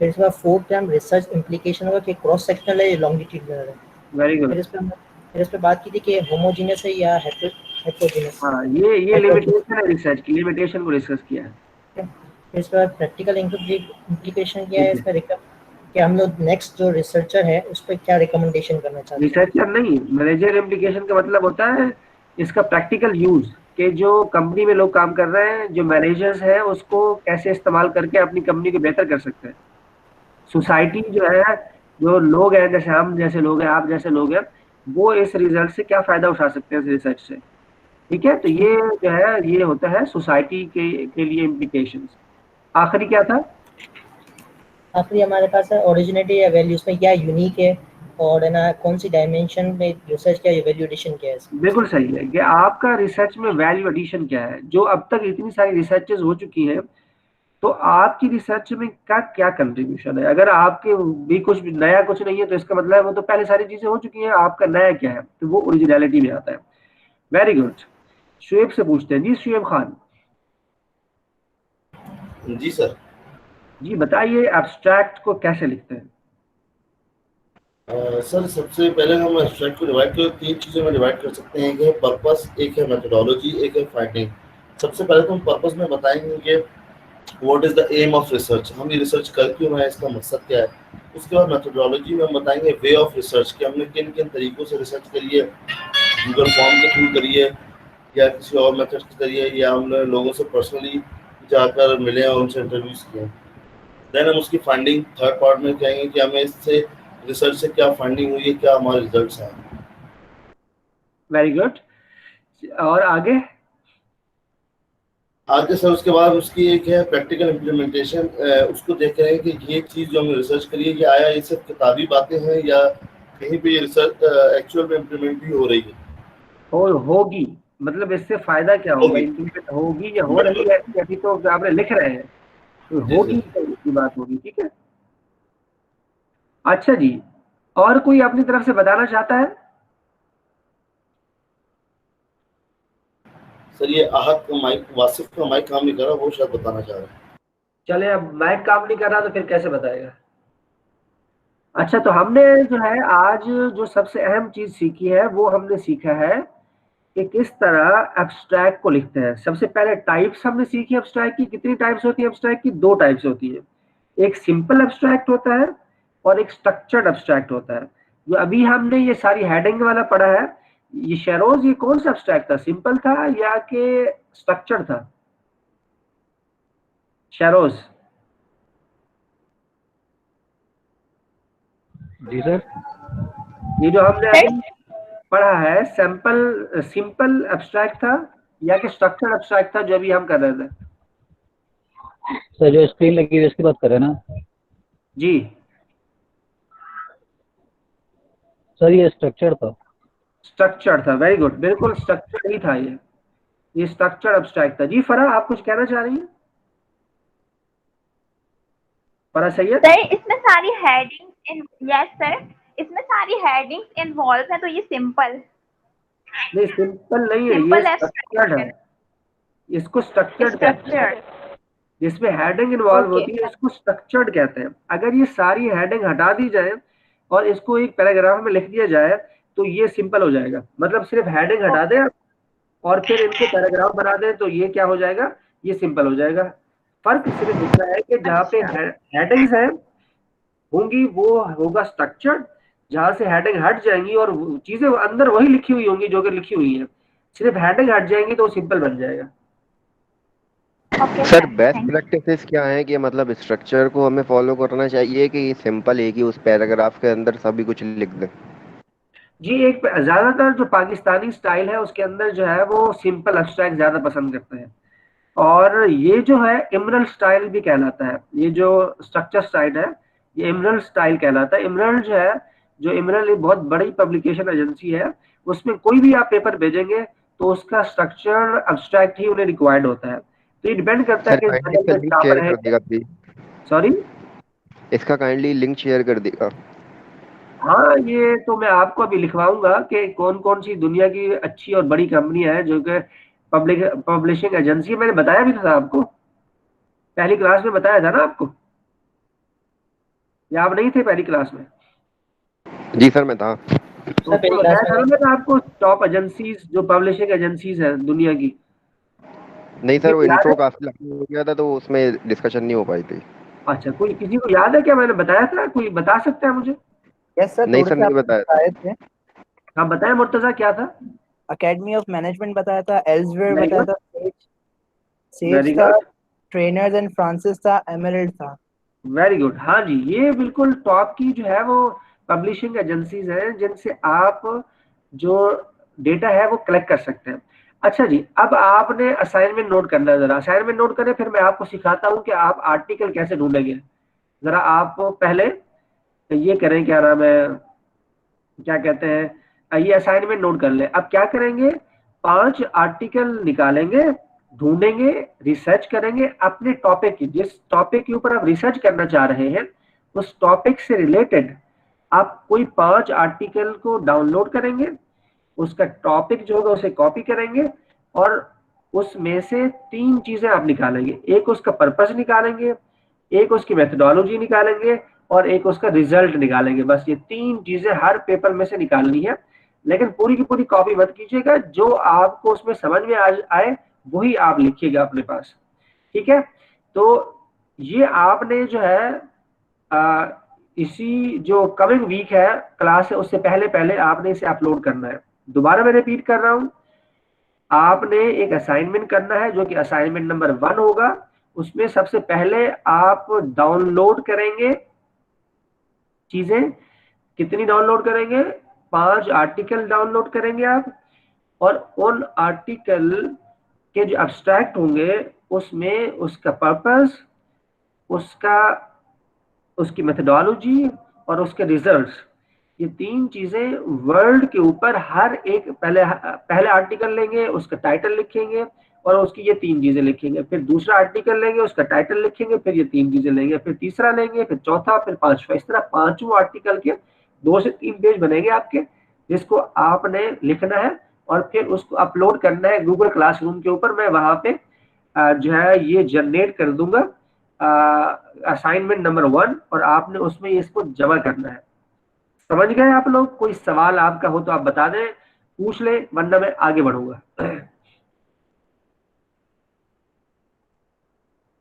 S2: फिर इसके बाद फोर्थ पे हम रिसर्च इम्प्लीकेशन होगा कि क्रॉस सेक्शनल है या लॉन्गिट्यूडनल है।
S1: Very good.
S2: फिर इस पे बात की थी कि होमोजेनियस है या हेटेरोजेनियस।
S1: हाँ, ये लिमिटेशन है रिसर्च की, लिमिटेशन को डिस्कस किया है।
S2: फिर इस पर प्रैक्टिकल इम्प्लीकेशन क्या है, इसका कि हम लोग नेक्स्ट जो रिसर्चर है उस पर क्या रिकमेंडेशन करना चाहते हैं।
S1: रिसर्चर नहीं, मैनेजर इम्प्लीकेशन का मतलब होता है इसका प्रैक्टिकल यूज, कि जो कंपनी में लोग काम कर रहे हैं, जो मैनेजर्स हैं, उसको कैसे इस्तेमाल करके अपनी कंपनी को बेहतर कर सकते हैं। सोसाइटी जो है, जो लोग हैं, जैसे हम जैसे लोग हैं, आप जैसे लोग हैं, वो इस रिजल्ट से क्या फायदा उठा सकते हैं इस रिसर्च से, ठीक है। तो ये जो है ये होता है सोसाइटी के लिए इम्प्लीकेशंस। आखिरी क्या था?
S2: आखिरी हमारे पास है ओरिजिनिटी या वैल्यूज में क्या यूनिक है, और है ना कौन सी डायमेंशन में रिसर्च क्या वैल्यू एडिशन क्या है।
S1: बिल्कुल सही है कि आपका रिसर्च में वैल्यू एडिशन क्या है। जो अब तक इतनी सारी रिसर्चेस हो चुकी हैं, तो आपकी रिसर्च में का क्या कंट्रीब्यूशन है। अगर आपके भी कुछ नया कुछ नहीं है, तो इसका मतलब है वो तो पहले सारी चीजें हो चुकी हैं, आपका नया क्या है, तो वो ओरिजिनलिटी में आता है। Very good. शुएब से पूछते हैं जी, शुएब खान।
S8: जी सर। जी
S1: बताइए एब्स्ट्रैक्ट को कैसे लिखते हैं?
S8: सर सबसे पहले हम एब्स्ट्रैक्ट को डिवाइड कर 3 चीज़ों में डिवाइड कर सकते हैं, एक है पर्पस, एक है मेथोडोलॉजी, एक है फाइंडिंग। सबसे पहले तो हम पर्पस में बताएंगे कि what is the aim of research, हम ये रिसर्च कर क्यों रहे हैं, इसका मकसद क्या है। उसके बाद मेथोडोलॉजी में हम बताएंगे वे ऑफ रिसर्च, कि हमने किन किन तरीकों से रिसर्च करी है, गूगल फॉर्म के थ्रू करी है या किसी और मेथड से करी है, या हमने लोगों से पर्सनली जाकर मिले और उनसे इंटरव्यूज किए। देन हम उसकी फाइंडिंग थर्ड पार्ट में कहेंगे कि हमें इससे रिसर्च से क्या फाइंडिंग हुई है, क्या हमारे रिजल्ट्स हैं।
S1: Very good. और आगे
S8: सर उसके बाद उसकी एक है प्रैक्टिकल इम्प्लीमेंटेशन, उसको देख रहे हैं कि ये चीज़ जो हमने रिसर्च करी है, ये आया ये सिर्फ किताबी बातें हैं या कहीं पे ये रिसर्च एक्चुअल में इम्प्लीमेंट भी हो रही है,
S1: और होगी, मतलब इससे फायदा क्या होगा, इम्प्लीमेंट होगी या हो रही है, अभी तो आपने लिख रहे हैं, तो होगी की बात होगी, ठीक है। अच्छा जी, और कोई अपनी तरफ से बताना चाहता है?
S8: सर ये आहत का माइक, वासिफ का माइक काम नहीं कर रहा, वो शायद बताना चाह रहा है।
S1: चले, अब माइक काम नहीं कर रहा तो फिर कैसे बताएगा। अच्छा, तो हमने जो है आज जो सबसे अहम चीज सीखी है, वो हमने सीखा है कि किस तरह एब्स्ट्रैक्ट को लिखते हैं। सबसे पहले टाइप्स हमने सीखी एब्स्ट्रैक्ट की। कितनी टाइप्स होती है एब्स्ट्रैक्ट की? 2 टाइप्स होती है, एक सिंपल एब्स्ट्रैक्ट होता है और एक स्ट्रक्चर्ड एब्स्ट्रैक्ट होता है। जो अभी हमने ये सारी हेडिंग वाला पढ़ा है, ये शेरोज, ये कौन सा एब्स्ट्रैक्ट था, सिंपल था या कि स्ट्रक्चर्ड था? शेरोज।
S13: जी सर।
S1: ये जो हमने पढ़ा है सिंपल एब्स्ट्रैक्ट था या कि स्ट्रक्चर्ड एब्स्ट्रैक्ट था, जो अभी हम कर रहे थे?
S13: सर जो स्क्रीन लगी हुई इसकी बात कर रहे हैं ना
S1: जी
S13: सर, ये स्ट्रक्चर था।
S1: स्ट्रक्चर था, वेरी गुड, बिल्कुल स्ट्रक्चर ही था ये स्ट्रक्चर एब्स्ट्रैक्ट था। जी फरा, आप कुछ कहना चाह रही हैं? फरा सैयद
S11: सर, इसमें सारी हेडिंग यस सर, इसमें सारी हेडिंग्स इन्वॉल्व है, तो ये सिंपल
S1: नहीं, सिंपल नहीं है, ये स्ट्रक्चर्ड है, इसको स्ट्रक्चर्ड कहते हैं। जिसमें हेडिंग इन्वॉल्व होती है इसको स्ट्रक्चर्ड कहते हैं। अगर ये सारी हेडिंग हटा दी जाए और इसको एक पैराग्राफ में लिख दिया जाए तो ये सिंपल हो जाएगा। मतलब सिर्फ हेडिंग हटा दें और फिर इनको पैराग्राफ बना दें तो ये क्या हो जाएगा, ये सिंपल हो जाएगा। फर्क सिर्फ इतना है कि जहाँ पे हेडिंग्स है होंगी वो होगा स्ट्रक्चर्ड, जहाँ से हेडिंग हट जाएंगी और चीजें अंदर वही लिखी हुई होंगी जो कि लिखी हुई है, सिर्फ हेडिंग हट जाएंगी तो सिंपल बन जाएगा।
S10: सर बेस्ट प्रैक्टिसेस क्या है कि मतलब स्ट्रक्चर को हमें फॉलो करना चाहिए कि सिंपल एक ही उस पैराग्राफ के अंदर सभी कुछ लिख दें?
S1: जी, एक ज्यादातर जो पाकिस्तानी स्टाइल है उसके अंदर जो है वो सिंपल एब्स्ट्रैक्ट ज्यादा पसंद करते हैं, और ये जो है इमरल स्टाइल भी कहलाता है। ये जो स्ट्रक्चर स्टाइल है ये इमरल स्टाइल कहलाता है। इमरल जो है, जो इमरल एक बहुत बड़ी पब्लिकेशन एजेंसी है, उसमें कोई भी आप पेपर भेजेंगे तो उसका स्ट्रक्चर एब्स्ट्रैक्ट ही उन्हें रिक्वायर्ड होता है। तो ये डिपेंड करता है कि
S10: सॉरी, इसका काइंडली लिंक शेयर कर देगा।
S1: हाँ, ये तो मैं आपको अभी लिखवाऊंगा कि कौन कौन सी दुनिया की अच्छी और बड़ी कंपनियां हैं जो कि पब्लिशिंग एजेंसी। मैंने बताया भी था आपको, पहली क्लास में बताया था ना आपको, या आप नहीं थे पहली क्लास में?
S10: जी सर मैं था।
S1: तो उसमें बताया था ना मैंने आपको, टॉप एजेंसीज जो पब्लिशिंग एजेंसीज हैं दुनिया की।
S10: नहीं
S1: किसी
S10: सर, वो
S1: को याद
S10: इंट्रो
S1: है?
S10: काफी लंबा हो गया था तो उसमें डिस्कशन नहीं हो पाई थी।
S1: अच्छा, कोई किसी को याद है क्या मैंने बताया था? कोई बता सकता है मुझे?
S7: यस सर,
S10: नहीं
S7: थोड़े
S10: सर,
S7: से
S10: नहीं
S7: आपने
S10: बताया।
S7: बताए थे।
S1: हाँ बताएं मुर्तजा, क्या था?
S7: अकेडमी ऑफ मैनेजमेंट बताया था, एल्सवेयर
S1: वेरी
S7: बताया
S1: गुड,
S7: था, सेज
S1: वेरी
S7: था,
S1: गुड,
S7: ट्रेनर्स एंड फ्रांसिस था, एमराल्ड था।
S1: Very good. हाँ जी, ये बिल्कुल टॉप की जो है वो पब्लिशिंग एजेंसीज हैं जिनसे आप जो डेटा है वो कलेक्ट कर सकते हैं। अच्छा जी, अब आपने असाइनमेंट नोट करना है, जरा असाइनमेंट नोट करें, फिर मैं आपको सिखाता हूँ कि आप आर्टिकल कैसे ढूंढेंगे। जरा आप पहले ये करें, क्या नाम है, क्या कहते हैं, ये असाइनमेंट नोट कर ले। अब क्या करेंगे, 5 आर्टिकल निकालेंगे, ढूंढेंगे, रिसर्च करेंगे अपने टॉपिक की, जिस टॉपिक के ऊपर आप रिसर्च करना चाह रहे हैं उस टॉपिक से रिलेटेड आप कोई 5 आर्टिकल को डाउनलोड करेंगे, उसका टॉपिक जो होगा उसे कॉपी करेंगे और उसमें से 3 चीजें आप निकालेंगे। एक उसका पर्पस निकालेंगे, एक उसकी मेथडोलॉजी निकालेंगे और एक उसका रिजल्ट निकालेंगे। बस ये 3 चीजें हर पेपर में से निकालनी है, लेकिन पूरी की पूरी कॉपी मत कीजिएगा, जो आपको उसमें समझ में आए वही आप लिखिएगा अपने पास, ठीक है? तो ये आपने जो है आ, इसी जो कमिंग वीक है क्लास है उससे पहले पहले आपने इसे अपलोड करना है। दोबारा मैं रिपीट कर रहा हूं, आपने एक असाइनमेंट करना है जो कि असाइनमेंट नंबर 1 होगा। उसमें सबसे पहले आप डाउनलोड करेंगे चीजें। कितनी डाउनलोड करेंगे? 5 आर्टिकल डाउनलोड करेंगे आप, और उन आर्टिकल के जो एब्स्ट्रैक्ट होंगे उसमें उसका पर्पस, उसका उसकी मेथडोलॉजी और उसके रिजल्ट्स, ये 3 चीजें वर्ल्ड के ऊपर हर एक, पहले आर्टिकल लेंगे, उसका टाइटल लिखेंगे और उसकी ये 3 चीजें लिखेंगे, फिर दूसरा आर्टिकल लेंगे, उसका टाइटल लिखेंगे, फिर ये 3 चीजें लेंगे, फिर तीसरा लेंगे, फिर चौथा, फिर पांचवा। इस तरह 5वां आर्टिकल के 2 से 3 पेज बनेंगे आपके, जिसको आपने लिखना है और फिर उसको अपलोड करना है गूगल क्लासरूम के ऊपर। मैं वहां पे जो है ये जनरेट कर दूंगा असाइनमेंट नंबर 1, और आपने उसमें इसको जमा करना है। समझ गए आप लोग? कोई सवाल आपका हो तो आप बता दें, पूछ ले, वरना मैं आगे बढ़ूंगा।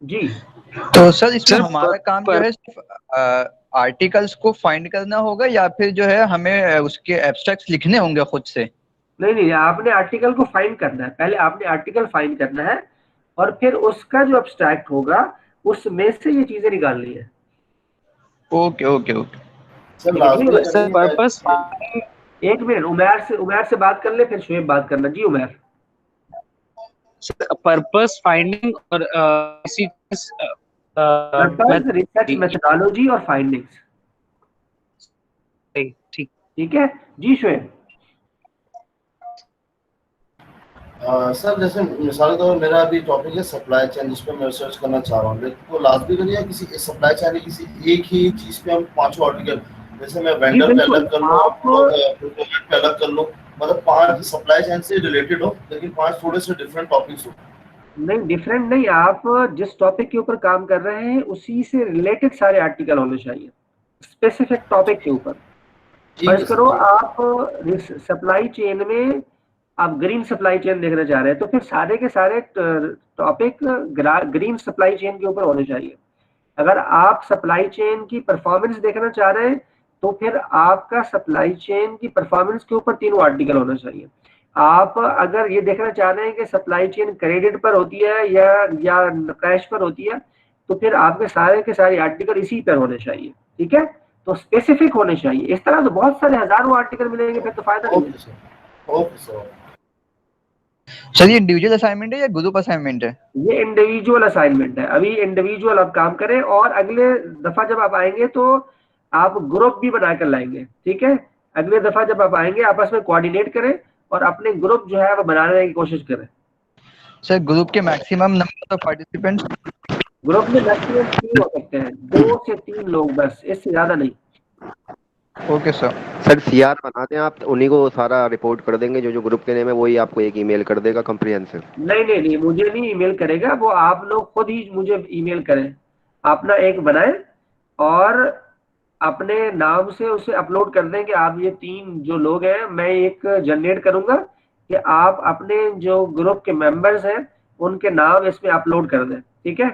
S1: जी
S5: तो सर इसमें हमारा काम जो है सिर्फ आर्टिकल्स को फाइंड करना होगा या फिर जो है हमें उसके एब्स्ट्रैक्ट्स लिखने होंगे खुद से?
S1: नहीं नहीं, आपने आर्टिकल को फाइंड करना है, पहले आपने आर्टिकल फाइंड करना है और फिर उसका जो एब्स्ट्रैक्ट होगा उसमें से ये चीजें निकालनी है।
S5: Okay okay okay.
S8: Sir
S1: purpose, एक मिनट, उमैर से बात कर ले, फिर शुएब बात करना। जी उमैर।
S14: पर्पस, फाइंडिंग और इसी
S1: पर्पस, रिसर्च, मेथडोलॉजी और फाइंडिंग्स।
S14: ठीक
S1: ठीक है जी शुएब।
S8: सर जैसे मिसाल के तौर पर मेरा अभी टॉपिक है सप्लाई चेन, जिस पर मैं रिसर्च करना चाह रहा हूँ, लेकिन तो लाजमी करिए या किसी सप्लाई चेन किसी एक ही चीज पे हम 5 आर्टिकल, जैसे मैं वेंडर पे अलग कर लूँ, प्रोक्योरमेंट पे अलग कर लूँ, मतलब 5 सप्लाई चेन से रिलेटेड हो लेकिन 5 थोड़े से डिफरेंट टॉपिक्स हो?
S1: नहीं, डिफरेंट नहीं, आप जिस टॉपिक के ऊपर काम कर रहे हैं उसी से रिलेटेड सारे आर्टिकल होने चाहिए, स्पेसिफिक टॉपिक के ऊपर। फर्ज करो आप सप्लाई चेन में आप ग्रीन सप्लाई चेन देखना चाह रहे हैं, तो फिर सारे के सारे टॉपिक ग्रीन सप्लाई चेन के ऊपर होने चाहिए। अगर आप सप्लाई चेन की परफॉर्मेंस देखना चाह रहे हैं तो फिर आपका सप्लाई चेन की परफॉर्मेंस के ऊपर 3 आर्टिकल होना चाहिए। आप अगर ये देखना चाह रहे हैं कि सप्लाई चेन क्रेडिट पर होती है या कैश पर होती है, तो फिर आपके सारे के सारे आर्टिकल इसी पर होने चाहिए, ठीक है? तो स्पेसिफिक होने चाहिए। इस तरह तो बहुत सारे हजारों आर्टिकल मिलेंगे, फिर तो फायदा नहीं है।
S8: ओके
S5: सर ये इंडिविजुअल असाइनमेंट है या ग्रुप असाइनमेंट है?
S1: ये इंडिविजुअल असाइनमेंट है, अभी इंडिविजुअल आप काम करें, और अगले दफा जब आप आएंगे तो आप ग्रुप भी बनाकर लाएंगे, ठीक है? अगले दफा जब आप आएंगे आपस में कोऑर्डिनेट करें और अपने ग्रुप जो है वो बनाने की कोशिश करें।
S5: सर ग्रुप के maximum number of participants?
S1: Group में मैक्सिमम 3 हो सकते हैं, 2 से 3 लोग बस, इससे ज्यादा नहीं।
S5: Okay sir.
S10: सर सीआर बना दें आप, उन्हीं को सारा रिपोर्ट कर देंगे, जो जो ग्रुप के नेम है वही आपको एक ईमेल कर देगा कम्प्रिहेंसिव।
S1: नहीं नहीं नहीं, मुझे नहीं ईमेल करेगा वो, आप लोग खुद ही मुझे ईमेल करें, अपना एक बनाएं और अपने नाम से उसे अपलोड कर दें कि आप ये 3 जो लोग हैं, मैं एक जनरेट करूंगा कि आप अपने जो ग्रुप के मेंबर्स हैं उनके नाम इसमें अपलोड कर दें, ठीक है?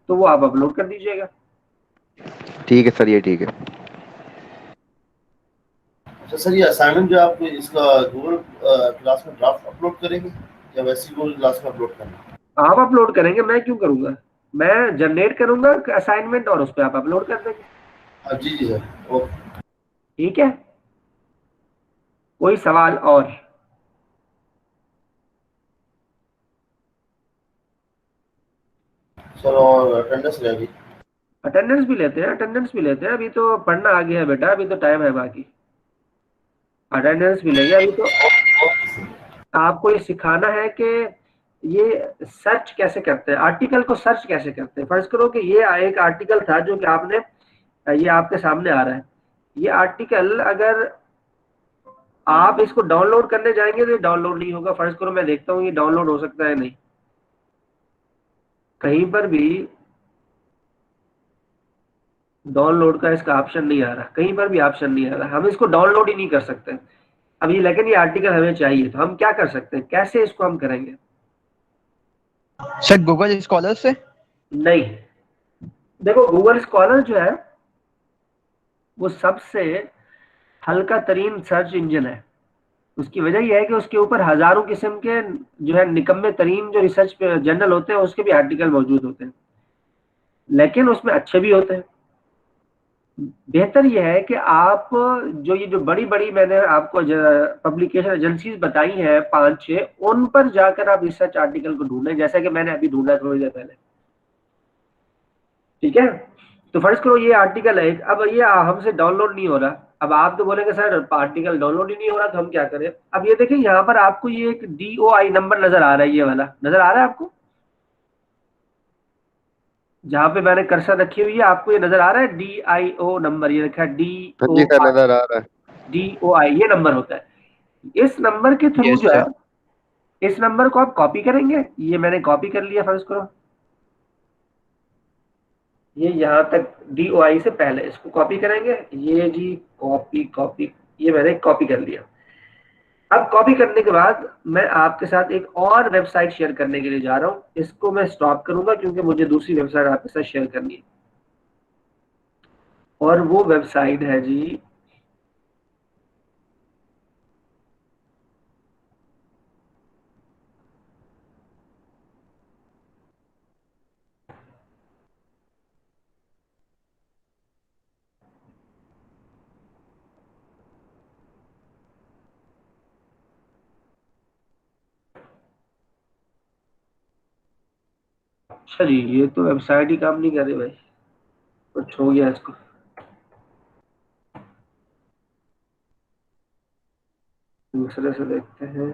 S1: तो वो आप अपलोड कर दीजिएगा।
S10: ठीक है सर, ये ठीक है।
S8: तो सर ये असाइनमेंट जो आप इसका गूगल क्लास में ड्राफ्ट अपलोड करेंगे या वैसे ही गूगल क्लास में अपलोड करना?
S1: आप अपलोड करेंगे, मैं क्यों करूंगा? मैं जनरेट करूंगा असाइनमेंट और उस पर आप अपलोड कर देंगे।
S8: जी जी सर, ओके।
S1: ठीक है, कोई सवाल और?
S8: सर और अटेंडेंस रहेगी?
S1: अटेंडेंस भी लेते हैं, अटेंडेंस भी लेते हैं, अभी तो पढ़ना आ गया है बेटा, अभी तो टाइम है बाकी, अटेंडेंस भी लेंगे। अभी तो आपको ये सिखाना है कि ये सर्च कैसे करते हैं, आर्टिकल को सर्च कैसे करते हैं। फर्ज करो कि ये एक आर्टिकल था जो कि आपने, ये आपके सामने आ रहा है, ये आर्टिकल अगर आप इसको डाउनलोड करने जाएंगे तो डाउनलोड नहीं होगा। फर्ज करो मैं देखता हूँ ये डाउनलोड हो सकता है नहीं, कहीं पर भी डाउनलोड का इसका ऑप्शन नहीं आ रहा, कहीं पर भी ऑप्शन नहीं आ रहा, हम इसको डाउनलोड ही नहीं कर सकते अभी। लेकिन ये आर्टिकल हमें चाहिए, तो हम क्या कर सकते हैं, कैसे इसको हम करेंगे?
S5: सर गूगल स्कॉलर से?
S1: नहीं, देखो गूगल स्कॉलर जो है वो सबसे हल्का तरीन सर्च इंजन है। उसकी वजह यह है कि उसके ऊपर हजारों किस्म के जो है निकम्मे तरीन जो रिसर्च जर्नल होते हैं उसके भी आर्टिकल मौजूद होते हैं, लेकिन उसमें अच्छे भी होते हैं। बेहतर यह है कि आप जो ये जो बड़ी बड़ी मैंने आपको पब्लिकेशन एजेंसीज बताई हैं 5-6, उन पर जाकर आप रिसर्च आर्टिकल को ढूंढें, जैसा कि मैंने अभी ढूंढा थोड़ी देर पहले। ठीक है, तो फर्ज करो ये आर्टिकल है, अब ये हमसे डाउनलोड नहीं हो रहा। अब आप तो बोलेंगे सर आर्टिकल डाउनलोड ही नहीं हो रहा, तो हम क्या करें? अब ये देखिए यहाँ पर आपको ये एक DOI नंबर नजर आ रहा है, ये वाला नजर आ रहा है आपको, जहां पे मैंने कर्सर रखी हुई है, आपको ये नजर आ रहा है DIO नंबर, ये रखा है
S10: जी सर, नजर आ रहा है।
S1: DOI, ये नंबर होता है। इस नंबर के थ्रू जो है, इस नंबर को आप कॉपी करेंगे, ये मैंने कॉपी कर लिया फर्ज करो, ये यहाँ तक DOI से पहले इसको कॉपी करेंगे, ये जी कॉपी कॉपी, ये मैंने कॉपी कर लिया। अब कॉपी करने के बाद मैं आपके साथ एक और वेबसाइट शेयर करने के लिए जा रहा हूँ, इसको मैं स्टॉप करूंगा क्योंकि मुझे दूसरी वेबसाइट आपके साथ शेयर करनी है, और वो वेबसाइट है जी अच्छा जी, ये तो वेबसाइट ही काम नहीं कर रही भाई, कुछ हो गया इसको। दूसरे से देखते हैं।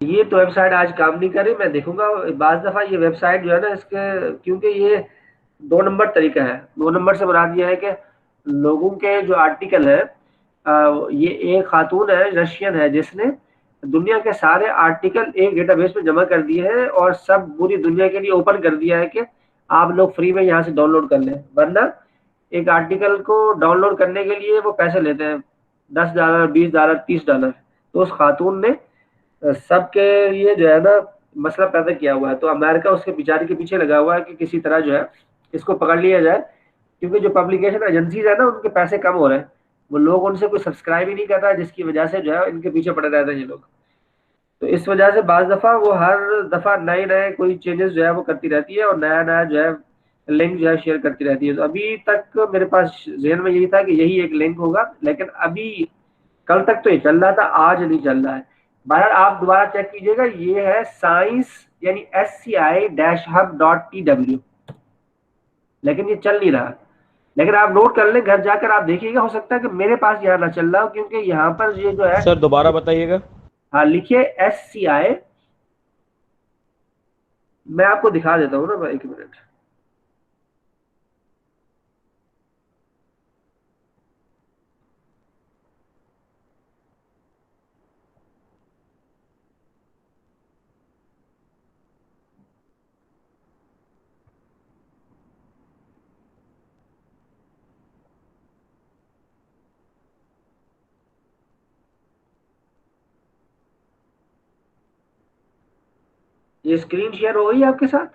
S1: ये तो वेबसाइट आज काम नहीं कर रही, मैं देखूंगा। बाज दफा ये वेबसाइट जो है ना, इसके क्योंकि ये 2 नंबर तरीका है, 2 नंबर से मुराद ये है कि लोगों के जो आर्टिकल है, ये एक खातून है, रशियन है, जिसने दुनिया के सारे आर्टिकल एक डेटाबेस में जमा कर दिए हैं और सब पूरी दुनिया के लिए ओपन कर दिया है कि आप लोग फ्री में यहाँ से डाउनलोड कर लें। वरना एक आर्टिकल को डाउनलोड करने के लिए वो पैसे लेते हैं, $10, $20, $30। तो उस खातून ने सबके लिए जो है ना मसला पैदा किया हुआ है, तो अमेरिका उसके बेचारे के पीछे लगा हुआ है कि किसी तरह जो है इसको पकड़ लिया जाए, क्योंकि जो पब्लिकेशन एजेंसीज है ना उनके पैसे कम हो रहे हैं, वो लोग उनसे कोई सब्सक्राइब ही नहीं करता, जिसकी वजह से जो है इनके पीछे पड़े रहते हैं ये लोग। तो इस वजह से बाज दफा वो हर दफा नए नए कोई चेंजेस जो है वो करती रहती है और नया नया जो है लिंक जो है शेयर करती रहती है। तो अभी तक मेरे पास जहन में यही था कि यही एक लिंक होगा, लेकिन अभी कल तक तो ये चल रहा था, आज नहीं चल रहा है। बहरहाल आप दोबारा चेक कीजिएगा, ये है साइंस यानी SCI-hub.tw, लेकिन ये चल नहीं रहा। लेकिन आप नोट कर लें, घर जाकर आप देखिएगा, हो सकता है कि मेरे पास यहाँ ना चल रहा हो, क्योंकि यहाँ पर ये जो है।
S3: सर दोबारा बताइएगा।
S1: हाँ लिखिए SCI, मैं आपको दिखा देता हूँ ना, एक मिनट। ये स्क्रीन शेयर हो गई आपके साथ?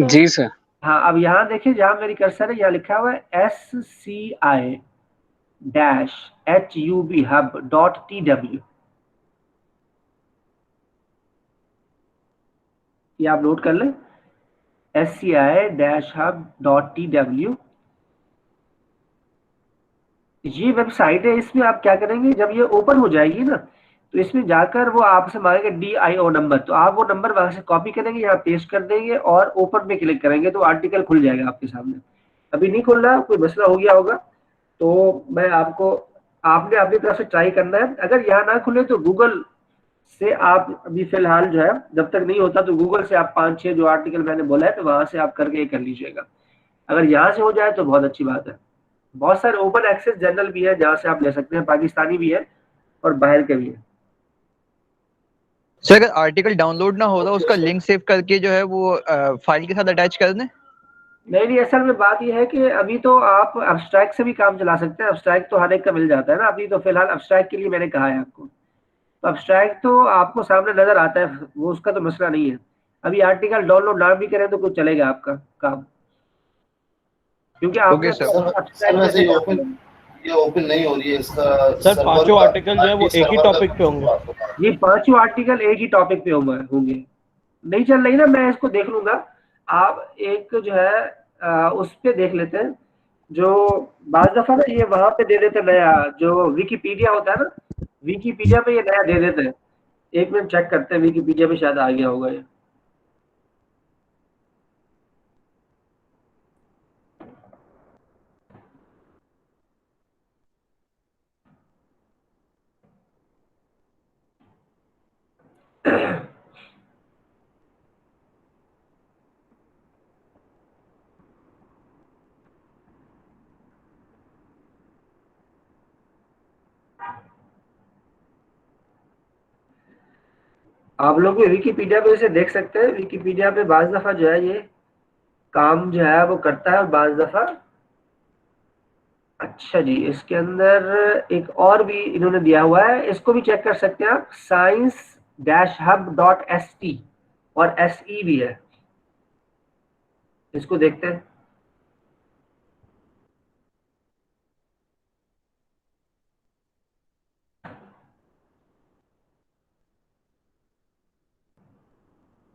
S14: जी सर।
S1: हाँ अब यहाँ देखिए, जहाँ मेरी कर्सर है यहाँ लिखा हुआ है SCI -HUB hub.tw। ये आप नोट कर लें, SCI hub.tw। ये वेबसाइट है। इसमें आप क्या करेंगे, जब ये ओपन हो जाएगी ना, तो इसमें जाकर वो आपसे मांगेगा DIO नंबर, तो आप वो नंबर वहां से कॉपी करेंगे, यहाँ पेस्ट कर देंगे और ओपन पे क्लिक करेंगे तो आर्टिकल खुल जाएगा आपके सामने। अभी नहीं खुल रहा, कोई मसला हो गया होगा, तो मैं आपने अपनी तरफ से ट्राई करना है। अगर यहाँ ना खुले तो गूगल से आप अभी फिलहाल जो है, जब तक नहीं होता तो गूगल से आप 5-6 जो आर्टिकल मैंने बोला है तो वहां से आप करके ये कर लीजिएगा। अगर यहाँ से हो जाए तो बहुत अच्छी बात है। बहुत सारे ओपन एक्सेस जर्नल भी है जहाँ से आप ले सकते हैं, पाकिस्तानी भी है और बाहर के भी है।
S5: सर अगर आर्टिकल डाउनलोड ना हो तो उसका लिंक सेव करके जो है वो फाइल के साथ अटैच कर दें?
S1: नहीं, असल में बात यह है कि अभी तो आप अब्स्ट्रैक्ट से भी काम चला सकते हैं। अब्स्ट्रैक्ट तो हर एक का मिल जाता है ना। अभी तो फिलहाल अब्स्ट्रैक्ट के लिए मैंने कहा है आपको, तो अब्स्ट्रैक्ट तो आपको सामने नजर आता है, वो उसका तो मसला नहीं है। अभी आर्टिकल डाउनलोड ना भी करें तो कुछ चलेगा आपका काम, क्योंकि आपने
S8: ये ओपन नहीं हो रही है इसका।
S3: सर पांचों आर्टिकल जो है वो एक ही टॉपिक पे होंगे।
S1: ये पांचों आर्टिकल एक ही टॉपिक पे होंगे। नहीं चल रही ना, मैं इसको देख लूंगा। आप एक जो है उस पे देख लेते हैं, जो बाज दफा ना ये वहां पे दे देते नया, जो विकीपीडिया होता है ना, विकीपीडिया पे ये नया दे देते हैं। एक मिनट चेक करते हैं, विकीपीडिया पे शायद आ गया होगा ये। आप लोग भी विकीपीडिया पे इसे देख सकते हैं। विकीपीडिया पे बाज दफा जो है ये काम जो है वो करता है, और बाज दफा। अच्छा जी, इसके अंदर एक और भी इन्होंने दिया हुआ है, इसको भी चेक कर सकते हैं आप, science-hub.st और SE भी है, इसको देखते हैं।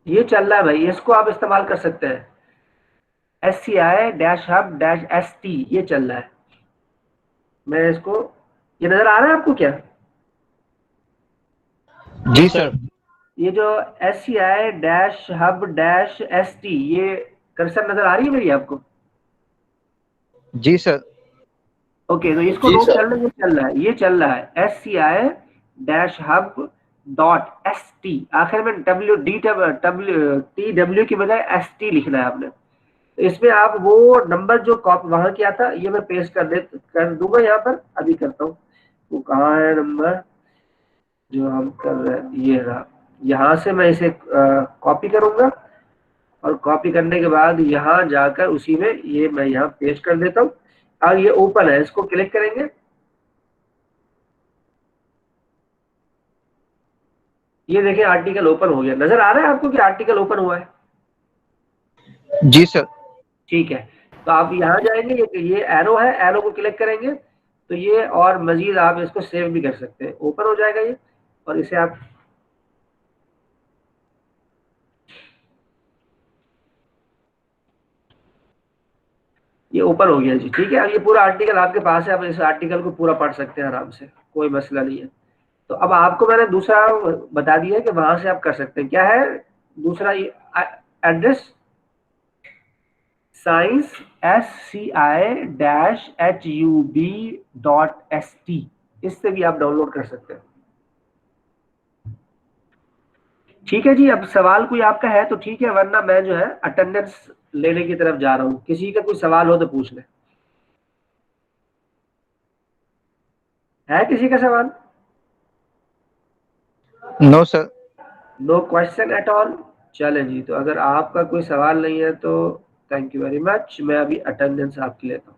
S1: ये चल रहा है भाई, इसको आप इस्तेमाल कर सकते हैं। SCI-hub-st ये चल रहा है। मैं इसको, ये नजर आ रहा है आपको क्या?
S5: जी सर।
S1: ये जो SCI-hub-st ये कर्सर नजर आ रही है मेरी आपको?
S5: जी सर।
S1: ओके, तो इसको नोट कर लें, ये चल रहा है, ये चल रहा है SCI-hub.st। आखिर में TW की बजाय ST लिखना है आपने। तो इसमें आप वो नंबर जो कॉपी वहां किया था, ये मैं पेस्ट कर दूंगा यहाँ पर। अभी करता हूँ, वो कहाँ है नंबर जो हम कर रहे हैं, ये रहा। यहाँ से मैं इसे कॉपी करूंगा, और कॉपी करने के बाद यहाँ जाकर उसी में ये मैं यहाँ पेस्ट कर देता हूँ। अब ये ओपन है, इसको क्लिक करेंगे। ये देखिए आर्टिकल ओपन हो गया। नजर आ रहा है आपको कि आर्टिकल ओपन हुआ है?
S5: जी सर।
S1: ठीक है, तो आप यहाँ जाएंगे, ये एरो है, एरो को क्लिक करेंगे तो ये, और मजीद आप इसको सेव भी कर सकते हैं। ओपन हो जाएगा ये, और इसे आप ये ओपन हो गया जी। ठीक है, अब ये पूरा आर्टिकल आपके पास है, आप इस आर्टिकल को पूरा पढ़ सकते हैं आराम से, कोई मसला नहीं है। तो अब आपको मैंने दूसरा बता दिया है कि वहां से आप कर सकते हैं। क्या है दूसरा? एड्रेस science.hub.st, इससे भी आप डाउनलोड कर सकते हैं। ठीक है जी, अब सवाल कोई आपका है तो ठीक है, वरना मैं जो है अटेंडेंस लेने की तरफ जा रहा हूँ। किसी का कोई सवाल हो तो पूछ ले। है किसी का सवाल?
S5: No sir.
S1: No question at all. चले जी, तो अगर आपका कोई सवाल नहीं है तो थैंक यू वेरी मच। मैं अभी अटेंडेंस आपकी लेता हूँ।